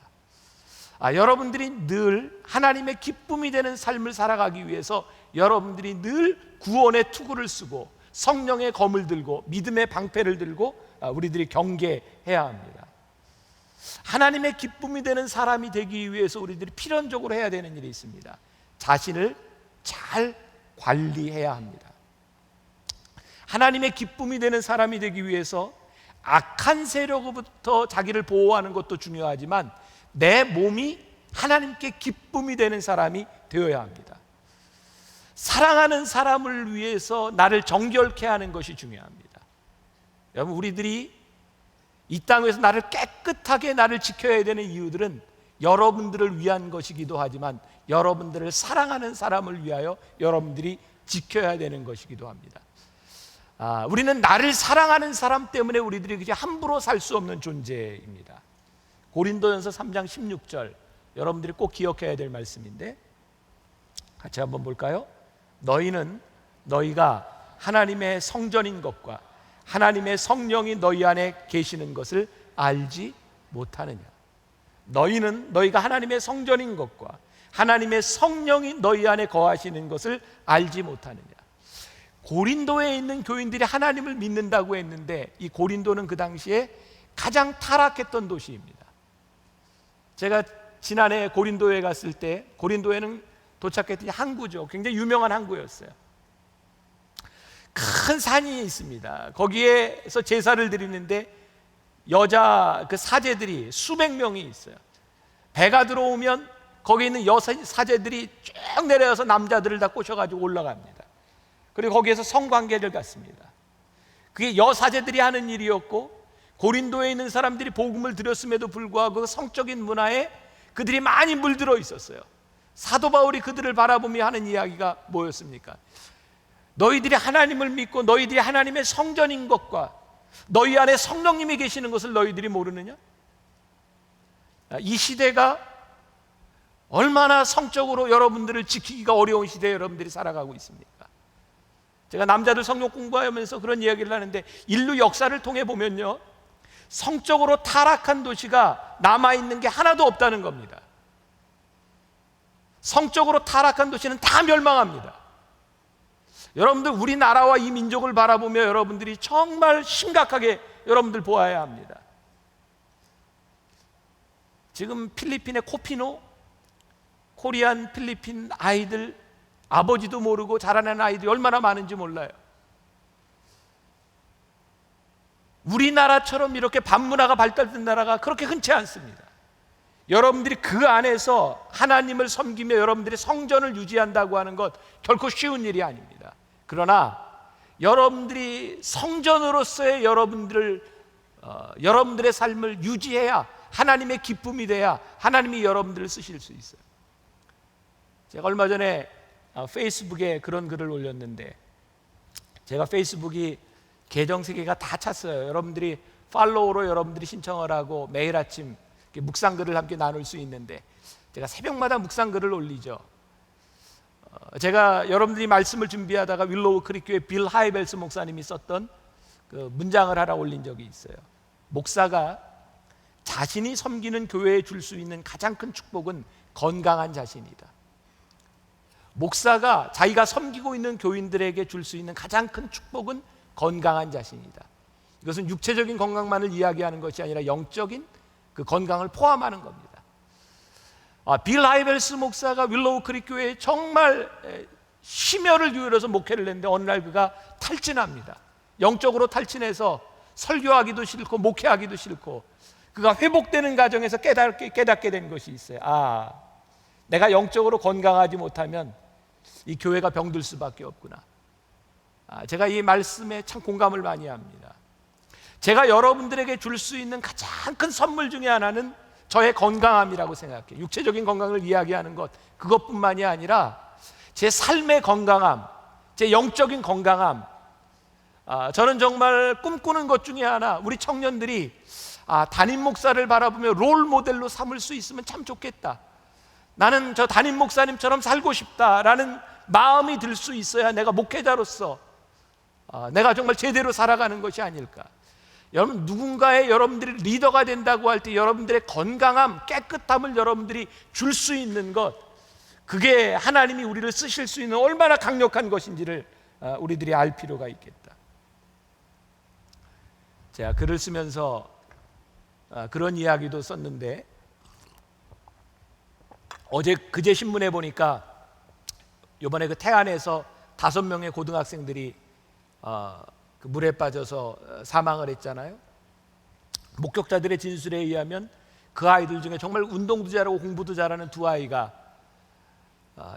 여러분들이 늘 하나님의 기쁨이 되는 삶을 살아가기 위해서 여러분들이 늘 구원의 투구를 쓰고 성령의 검을 들고 믿음의 방패를 들고 우리들이 경계해야 합니다. 하나님의 기쁨이 되는 사람이 되기 위해서 우리들이 필연적으로 해야 되는 일이 있습니다. 자신을 잘 관리해야 합니다. 하나님의 기쁨이 되는 사람이 되기 위해서 악한 세력으로부터 자기를 보호하는 것도 중요하지만 내 몸이 하나님께 기쁨이 되는 사람이 되어야 합니다. 사랑하는 사람을 위해서 나를 정결케 하는 것이 중요합니다. 여러분, 우리들이 이 땅에서 나를 깨끗하게 나를 지켜야 되는 이유들은 여러분들을 위한 것이기도 하지만 여러분들을 사랑하는 사람을 위하여 여러분들이 지켜야 되는 것이기도 합니다. 우리는 나를 사랑하는 사람 때문에 우리들이 그냥 함부로 살 수 없는 존재입니다. 고린도전서 3장 16절, 여러분들이 꼭 기억해야 될 말씀인데 같이 한번 볼까요? 너희는 너희가 하나님의 성전인 것과 하나님의 성령이 너희 안에 계시는 것을 알지 못하느냐. 너희는 너희가 하나님의 성전인 것과 하나님의 성령이 너희 안에 거하시는 것을 알지 못하느냐. 고린도에 있는 교인들이 하나님을 믿는다고 했는데 이 고린도는 그 당시에 가장 타락했던 도시입니다. 제가 지난해 고린도에 갔을 때, 고린도에는 도착했더니 항구죠. 굉장히 유명한 항구였어요. 큰 산이 있습니다. 거기에서 제사를 드리는데 여자 그 사제들이 수백 명이 있어요. 배가 들어오면 거기 있는 사제들이 쭉 내려와서 남자들을 다 꼬셔가지고 올라갑니다. 그리고 거기에서 성관계를 갖습니다. 그게 여사제들이 하는 일이었고, 고린도에 있는 사람들이 복음을 들었음에도 불구하고 성적인 문화에 그들이 많이 물들어 있었어요. 사도 바울이 그들을 바라보며 하는 이야기가 뭐였습니까? 너희들이 하나님을 믿고 너희들이 하나님의 성전인 것과 너희 안에 성령님이 계시는 것을 너희들이 모르느냐? 이 시대가 얼마나 성적으로 여러분들을 지키기가 어려운 시대에 여러분들이 살아가고 있습니까? 제가 남자들 성경 공부하면서 그런 이야기를 하는데, 인류 역사를 통해 보면요, 성적으로 타락한 도시가 남아있는 게 하나도 없다는 겁니다. 성적으로 타락한 도시는 다 멸망합니다. 여러분들, 우리나라와 이 민족을 바라보며 여러분들이 정말 심각하게 여러분들 보아야 합니다. 지금 필리핀의 코피노, 코리안 필리핀 아이들 아버지도 모르고 자라나는 아이들이 얼마나 많은지 몰라요. 우리나라처럼 이렇게 반문화가 발달된 나라가 그렇게 흔치 않습니다. 여러분들이 그 안에서 하나님을 섬기며 여러분들의 성전을 유지한다고 하는 것 결코 쉬운 일이 아닙니다. 그러나 여러분들이 성전으로서의 여러분들의 삶을 유지해야 하나님의 기쁨이 돼야 하나님이 여러분들을 쓰실 수 있어요. 제가 얼마 전에 페이스북에 그런 글을 올렸는데, 제가 페이스북이 계정 3개가 다 찼어요. 여러분들이 팔로우로 여러분들이 신청을 하고 매일 아침 묵상글을 함께 나눌 수 있는데, 제가 새벽마다 묵상글을 올리죠. 제가 여러분들이 말씀을 준비하다가 윌로우 크릭 교회 빌 하이벨스 목사님이 썼던 그 문장을 하나 올린 적이 있어요. 목사가 자신이 섬기는 교회에 줄 수 있는 가장 큰 축복은 건강한 자신이다. 목사가 자기가 섬기고 있는 교인들에게 줄 수 있는 가장 큰 축복은 건강한 자신이다. 이것은 육체적인 건강만을 이야기하는 것이 아니라 영적인 그 건강을 포함하는 겁니다. 빌 하이벨스 목사가 윌로우 크릭 교회에 정말 심혈을 기울여서 목회를 했는데 어느 날 그가 탈진합니다. 영적으로 탈진해서 설교하기도 싫고 목회하기도 싫고, 그가 회복되는 과정에서 깨닫게 된 것이 있어요. 내가 영적으로 건강하지 못하면 이 교회가 병들 수밖에 없구나. 제가 이 말씀에 참 공감을 많이 합니다. 제가 여러분들에게 줄 수 있는 가장 큰 선물 중에 하나는 저의 건강함이라고 생각해요. 육체적인 건강을 이야기하는 것, 그것뿐만이 아니라 제 삶의 건강함, 제 영적인 건강함. 저는 정말 꿈꾸는 것 중에 하나, 우리 청년들이 담임 목사를 바라보며 롤 모델로 삼을 수 있으면 참 좋겠다. 나는 저 담임 목사님처럼 살고 싶다라는 마음이 들 수 있어야 내가 목회자로서 내가 정말 제대로 살아가는 것이 아닐까. 여러분, 누군가의 여러분들이 리더가 된다고 할 때 여러분들의 건강함, 깨끗함을 여러분들이 줄 수 있는 것, 그게 하나님이 우리를 쓰실 수 있는 얼마나 강력한 것인지를 우리들이 알 필요가 있겠다. 제가 글을 쓰면서 그런 이야기도 썼는데, 그제 신문에 보니까 이번에 그 태안에서 5명의 고등학생들이 그 물에 빠져서 사망을 했잖아요. 목격자들의 진술에 의하면 그 아이들 중에 정말 운동도 잘하고 공부도 잘하는 2아이가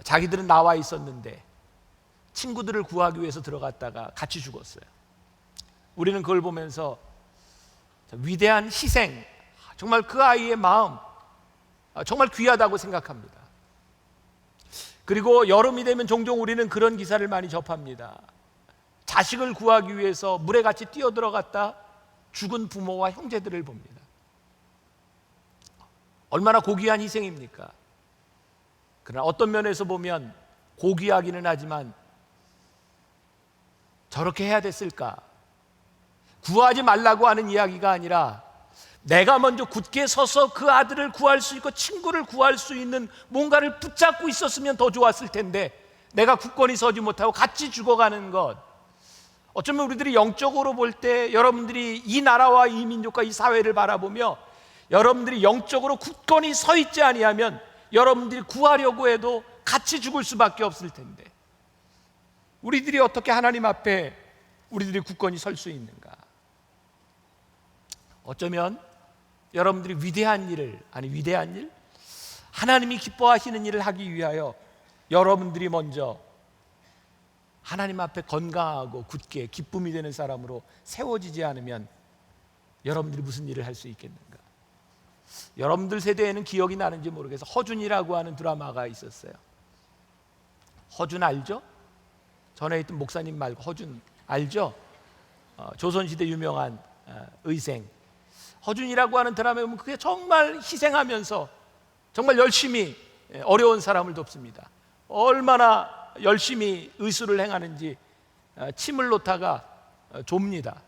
자기들은 나와 있었는데 친구들을 구하기 위해서 들어갔다가 같이 죽었어요. 우리는 그걸 보면서 위대한 희생, 정말 그 아이의 마음 정말 귀하다고 생각합니다. 그리고 여름이 되면 종종 우리는 그런 기사를 많이 접합니다. 자식을 구하기 위해서 물에 같이 뛰어들어갔다 죽은 부모와 형제들을 봅니다. 얼마나 고귀한 희생입니까? 그러나 어떤 면에서 보면 고귀하기는 하지만 저렇게 해야 됐을까? 구하지 말라고 하는 이야기가 아니라 내가 먼저 굳게 서서 그 아들을 구할 수 있고 친구를 구할 수 있는 뭔가를 붙잡고 있었으면 더 좋았을 텐데 내가 굳건히 서지 못하고 같이 죽어가는 것, 어쩌면 우리들이 영적으로 볼 때 여러분들이 이 나라와 이 민족과 이 사회를 바라보며 여러분들이 영적으로 굳건히 서 있지 아니하면 여러분들이 구하려고 해도 같이 죽을 수밖에 없을 텐데 우리들이 어떻게 하나님 앞에 우리들이 굳건히 설 수 있는가? 어쩌면 여러분들이 위대한 일, 하나님이 기뻐하시는 일을 하기 위하여 여러분들이 먼저 하나님 앞에 건강하고 굳게 기쁨이 되는 사람으로 세워지지 않으면 여러분들이 무슨 일을 할 수 있겠는가? 여러분들 세대에는 기억이 나는지 모르겠어요. 허준이라고 하는 드라마가 있었어요. 허준 알죠? 전에 있던 목사님 말고 허준 알죠? 조선시대 유명한 의생. 허준이라고 하는 드라마에 보면 그게 정말 희생하면서 정말 열심히 어려운 사람을 돕습니다. 얼마나 열심히 의술을 행하는지 침을 놓다가 좁니다.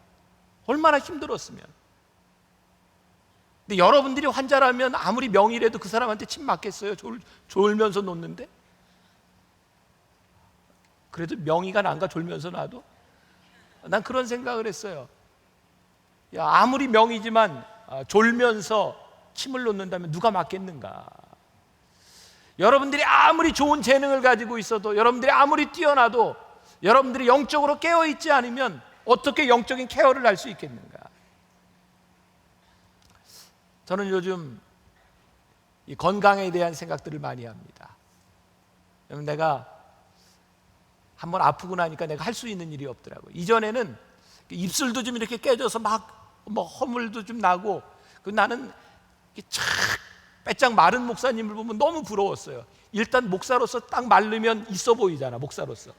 얼마나 힘들었으면. 근데 여러분들이 환자라면 아무리 명의라도 그 사람한테 침 맞겠어요? 졸면서 놓는데? 그래도 명의가 난가 졸면서 놔도? 난 그런 생각을 했어요. 아무리 명의지만 졸면서 침을 놓는다면 누가 막겠는가? 여러분들이 아무리 좋은 재능을 가지고 있어도, 여러분들이 아무리 뛰어나도, 여러분들이 영적으로 깨어있지 않으면 어떻게 영적인 케어를 할 수 있겠는가? 저는 요즘 이 건강에 대한 생각들을 많이 합니다. 여러분, 내가 한번 아프고 나니까 내가 할 수 있는 일이 없더라고요. 이전에는 입술도 좀 이렇게 깨져서 막 뭐 허물도 좀 나고, 그 나는 착 빼짝 마른 목사님을 보면 너무 부러웠어요. 일단 목사로서 딱 마르면 있어 보이잖아. 목사로서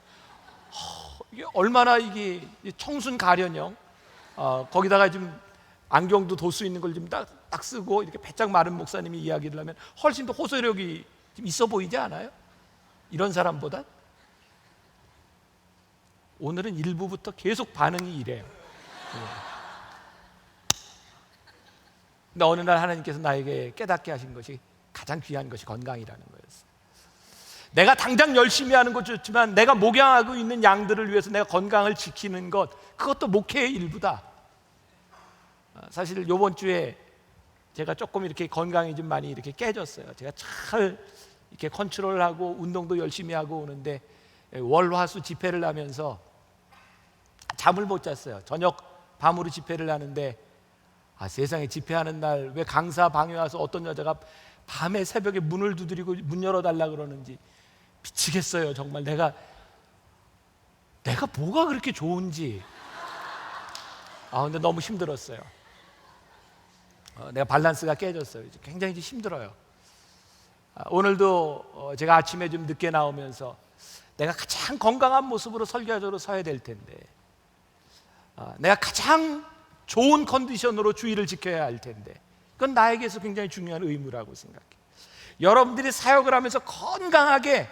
이게 얼마나 이게 청순 가련형, 거기다가 좀 안경도 도수 있는 걸 좀 딱 쓰고 이렇게 빼짝 마른 목사님이 이야기를 하면 훨씬 더 호소력이 좀 있어 보이지 않아요? 이런 사람보다. 오늘은 일부부터 계속 반응이 이래요. 근데 어느 날 하나님께서 나에게 깨닫게 하신 것이 가장 귀한 것이 건강이라는 거였어요. 내가 당장 열심히 하는 것도 좋지만 내가 목양하고 있는 양들을 위해서 내가 건강을 지키는 것, 그것도 목회의 일부다. 사실 이번 주에 제가 조금 이렇게 건강이 좀 많이 이렇게 깨졌어요. 제가 잘 이렇게 컨트롤하고 운동도 열심히 하고 오는데 월화수 집회를 하면서 잠을 못 잤어요. 저녁 밤으로 집회를 하는데 세상에, 집회하는 날 왜 강사 방에 와서 어떤 여자가 밤에 새벽에 문을 두드리고 문 열어달라 그러는지 미치겠어요. 정말 내가 뭐가 그렇게 좋은지. 근데 너무 힘들었어요. 내가 밸런스가 깨졌어요. 굉장히 힘들어요. 오늘도 제가 아침에 좀 늦게 나오면서 내가 가장 건강한 모습으로 설교자로 서야 될 텐데, 내가 가장 좋은 컨디션으로 주의를 지켜야 할 텐데, 그건 나에게서 굉장히 중요한 의무라고 생각해요. 여러분들이 사역을 하면서 건강하게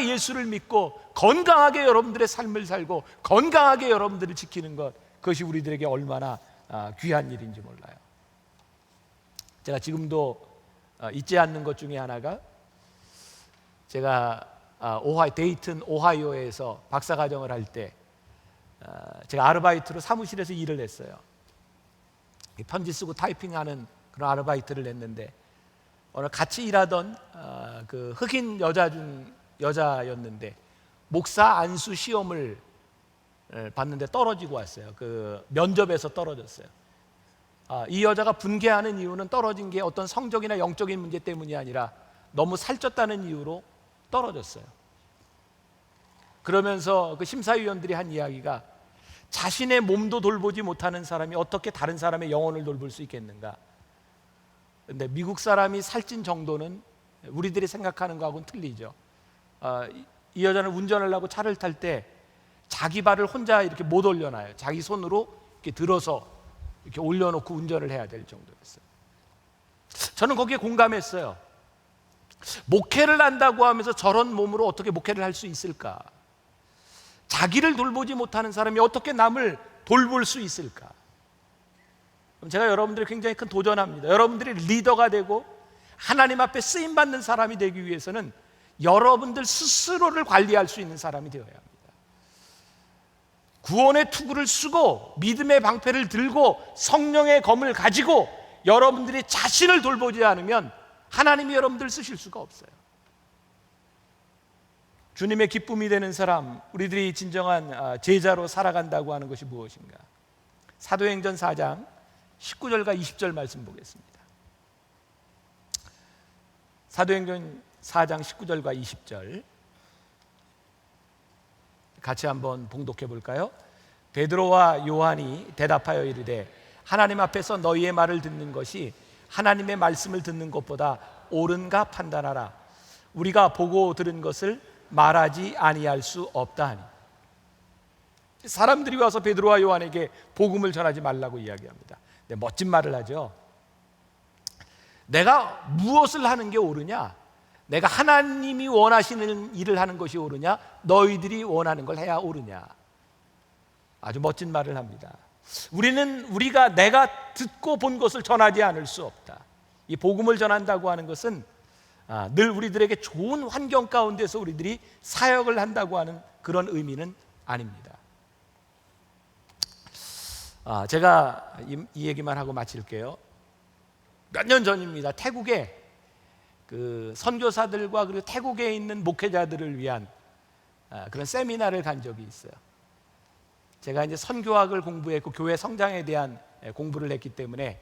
예수를 믿고 건강하게 여러분들의 삶을 살고 건강하게 여러분들을 지키는 것, 그것이 우리들에게 얼마나 귀한 일인지 몰라요. 제가 지금도 잊지 않는 것 중에 하나가, 제가 데이튼 오하이오에서 박사과정을 할 때 제가 아르바이트로 사무실에서 일을 했어요. 편지 쓰고 타이핑하는 그런 아르바이트를 했는데, 오늘 같이 일하던 그 흑인 여자였는데 목사 안수 시험을 봤는데 떨어지고 왔어요. 그 면접에서 떨어졌어요. 이 여자가 분개하는 이유는 떨어진 게 어떤 성적이나 영적인 문제 때문이 아니라 너무 살쪘다는 이유로 떨어졌어요. 그러면서 그 심사위원들이 한 이야기가, 자신의 몸도 돌보지 못하는 사람이 어떻게 다른 사람의 영혼을 돌볼 수 있겠는가. 근데 미국 사람이 살찐 정도는 우리들이 생각하는 거하고는 틀리죠. 이 여자는 운전을 하고 차를 탈 때 자기 발을 혼자 이렇게 못 올려놔요. 자기 손으로 이렇게 들어서 이렇게 올려놓고 운전을 해야 될 정도였어요. 저는 거기에 공감했어요. 목회를 한다고 하면서 저런 몸으로 어떻게 목회를 할 수 있을까? 자기를 돌보지 못하는 사람이 어떻게 남을 돌볼 수 있을까? 그럼 제가 여러분들이 굉장히 큰 도전합니다. 여러분들이 리더가 되고 하나님 앞에 쓰임받는 사람이 되기 위해서는 여러분들 스스로를 관리할 수 있는 사람이 되어야 합니다. 구원의 투구를 쓰고 믿음의 방패를 들고 성령의 검을 가지고 여러분들이 자신을 돌보지 않으면 하나님이 여러분들 쓰실 수가 없어요. 주님의 기쁨이 되는 사람, 우리들이 진정한 제자로 살아간다고 하는 것이 무엇인가? 사도행전 4장 19절과 20절 말씀 보겠습니다. 사도행전 4장 19절과 20절 같이 한번 봉독해 볼까요? 베드로와 요한이 대답하여 이르되, 하나님 앞에서 너희의 말을 듣는 것이 하나님의 말씀을 듣는 것보다 옳은가 판단하라. 우리가 보고 들은 것을 말하지 아니할 수 없다 하니. 사람들이 와서 베드로와 요한에게 복음을 전하지 말라고 이야기합니다. 네, 멋진 말을 하죠. 내가 무엇을 하는 게 옳으냐? 내가 하나님이 원하시는 일을 하는 것이 옳으냐? 너희들이 원하는 걸 해야 옳으냐? 아주 멋진 말을 합니다. 내가 듣고 본 것을 전하지 않을 수 없다. 이 복음을 전한다고 하는 것은 늘 우리들에게 좋은 환경 가운데서 우리들이 사역을 한다고 하는 그런 의미는 아닙니다. 제가 이 얘기만 하고 마칠게요. 몇 년 전입니다. 태국에 그 선교사들과 그리고 태국에 있는 목회자들을 위한 그런 세미나를 간 적이 있어요. 제가 이제 선교학을 공부했고 교회 성장에 대한 공부를 했기 때문에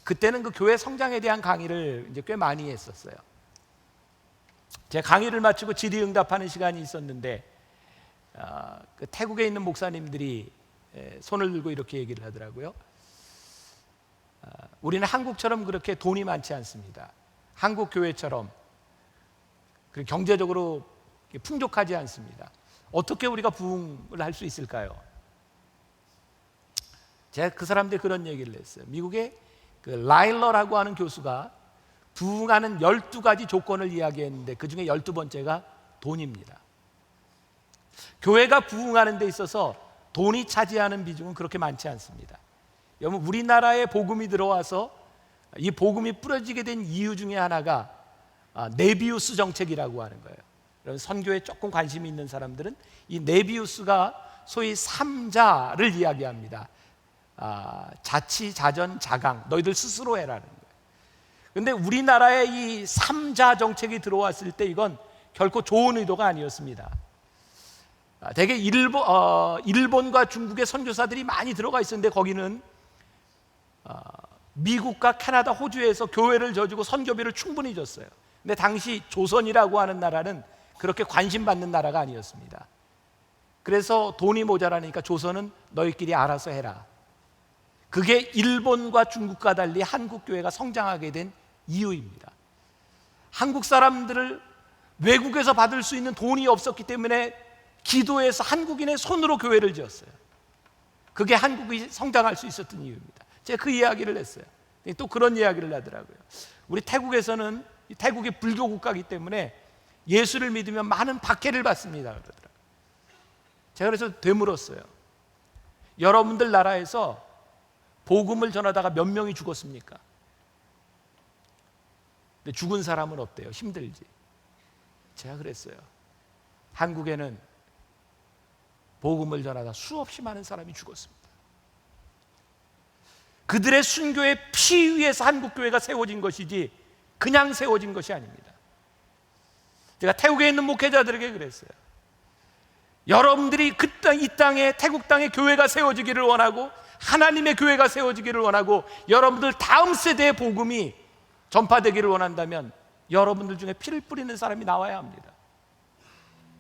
그때는 그 교회 성장에 대한 강의를 이제 꽤 많이 했었어요. 제가 강의를 마치고 질의응답하는 시간이 있었는데 그 태국에 있는 목사님들이 손을 들고 이렇게 얘기를 하더라고요. 우리는 한국처럼 그렇게 돈이 많지 않습니다. 한국 교회처럼 그리고 경제적으로 풍족하지 않습니다. 어떻게 우리가 부흥을 할 수 있을까요? 제가 그 사람들 그런 얘기를 했어요. 미국의 그 라일러라고 하는 교수가 부흥하는 12가지 조건을 이야기했는데 그 중에 12번째가 돈입니다. 교회가 부흥하는 데 있어서 돈이 차지하는 비중은 그렇게 많지 않습니다. 여러분, 우리나라에 복음이 들어와서 이 복음이 뿌려지게 된 이유 중에 하나가 네비우스 정책이라고 하는 거예요. 여러분, 선교에 조금 관심이 있는 사람들은 이 네비우스가 소위 3자를 이야기합니다. 자치, 자전, 자강, 너희들 스스로 해라는 거예요. 그런데 우리나라에 이 3자 정책이 들어왔을 때 이건 결코 좋은 의도가 아니었습니다. 대개 일본과 중국의 선교사들이 많이 들어가 있었는데 거기는 미국과 캐나다, 호주에서 교회를 져주고 선교비를 충분히 줬어요. 근데 당시 조선이라고 하는 나라는 그렇게 관심받는 나라가 아니었습니다. 그래서 돈이 모자라니까 조선은 너희끼리 알아서 해라. 그게 일본과 중국과 달리 한국 교회가 성장하게 된 이유입니다. 한국 사람들을 외국에서 받을 수 있는 돈이 없었기 때문에 기도해서 한국인의 손으로 교회를 지었어요. 그게 한국이 성장할 수 있었던 이유입니다. 제가 그 이야기를 했어요. 또 그런 이야기를 하더라고요. 우리 태국에서는 태국이 불교 국가이기 때문에 예수를 믿으면 많은 박해를 받습니다. 그러더라고요. 제가 그래서 되물었어요. 여러분들 나라에서 복음을 전하다가 몇 명이 죽었습니까? 근데 죽은 사람은 없대요. 힘들지. 제가 그랬어요. 한국에는 복음을 전하다 수없이 많은 사람이 죽었습니다. 그들의 순교의 피 위에서 한국교회가 세워진 것이지 그냥 세워진 것이 아닙니다. 제가 태국에 있는 목회자들에게 그랬어요. 여러분들이 이 땅에, 태국 땅에 교회가 세워지기를 원하고 하나님의 교회가 세워지기를 원하고 여러분들 다음 세대의 복음이 전파되기를 원한다면 여러분들 중에 피를 뿌리는 사람이 나와야 합니다.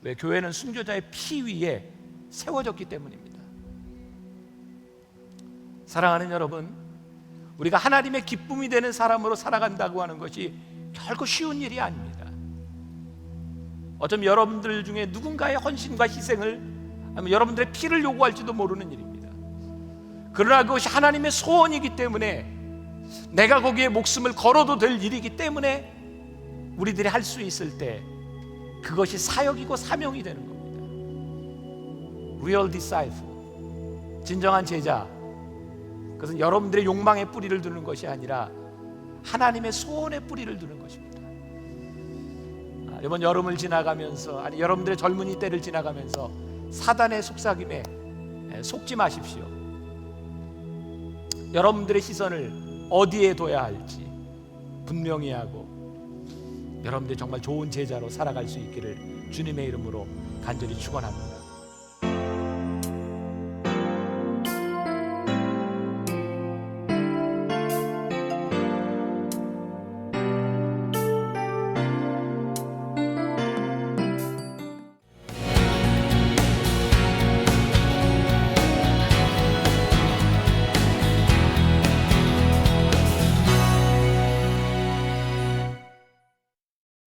왜? 교회는 순교자의 피 위에 세워졌기 때문입니다. 사랑하는 여러분, 우리가 하나님의 기쁨이 되는 사람으로 살아간다고 하는 것이 결코 쉬운 일이 아닙니다. 어쩌면 여러분들 중에 누군가의 헌신과 희생을, 아니면 여러분들의 피를 요구할지도 모르는 일입니다. 그러나 그것이 하나님의 소원이기 때문에, 내가 거기에 목숨을 걸어도 될 일이기 때문에 우리들이 할 수 있을 때 그것이 사역이고 사명이 되는 겁니다. Real disciple, 진정한 제자, 그것은 여러분들의 욕망의 뿌리를 두는 것이 아니라 하나님의 소원의 뿌리를 두는 것입니다. 이번 여름을 지나가면서, 아니 여러분들의 젊은이 때를 지나가면서 사단의 속삭임에 속지 마십시오. 여러분들의 시선을 어디에 둬야 할지 분명히 하고 여러분들이 정말 좋은 제자로 살아갈 수 있기를 주님의 이름으로 간절히 축원합니다.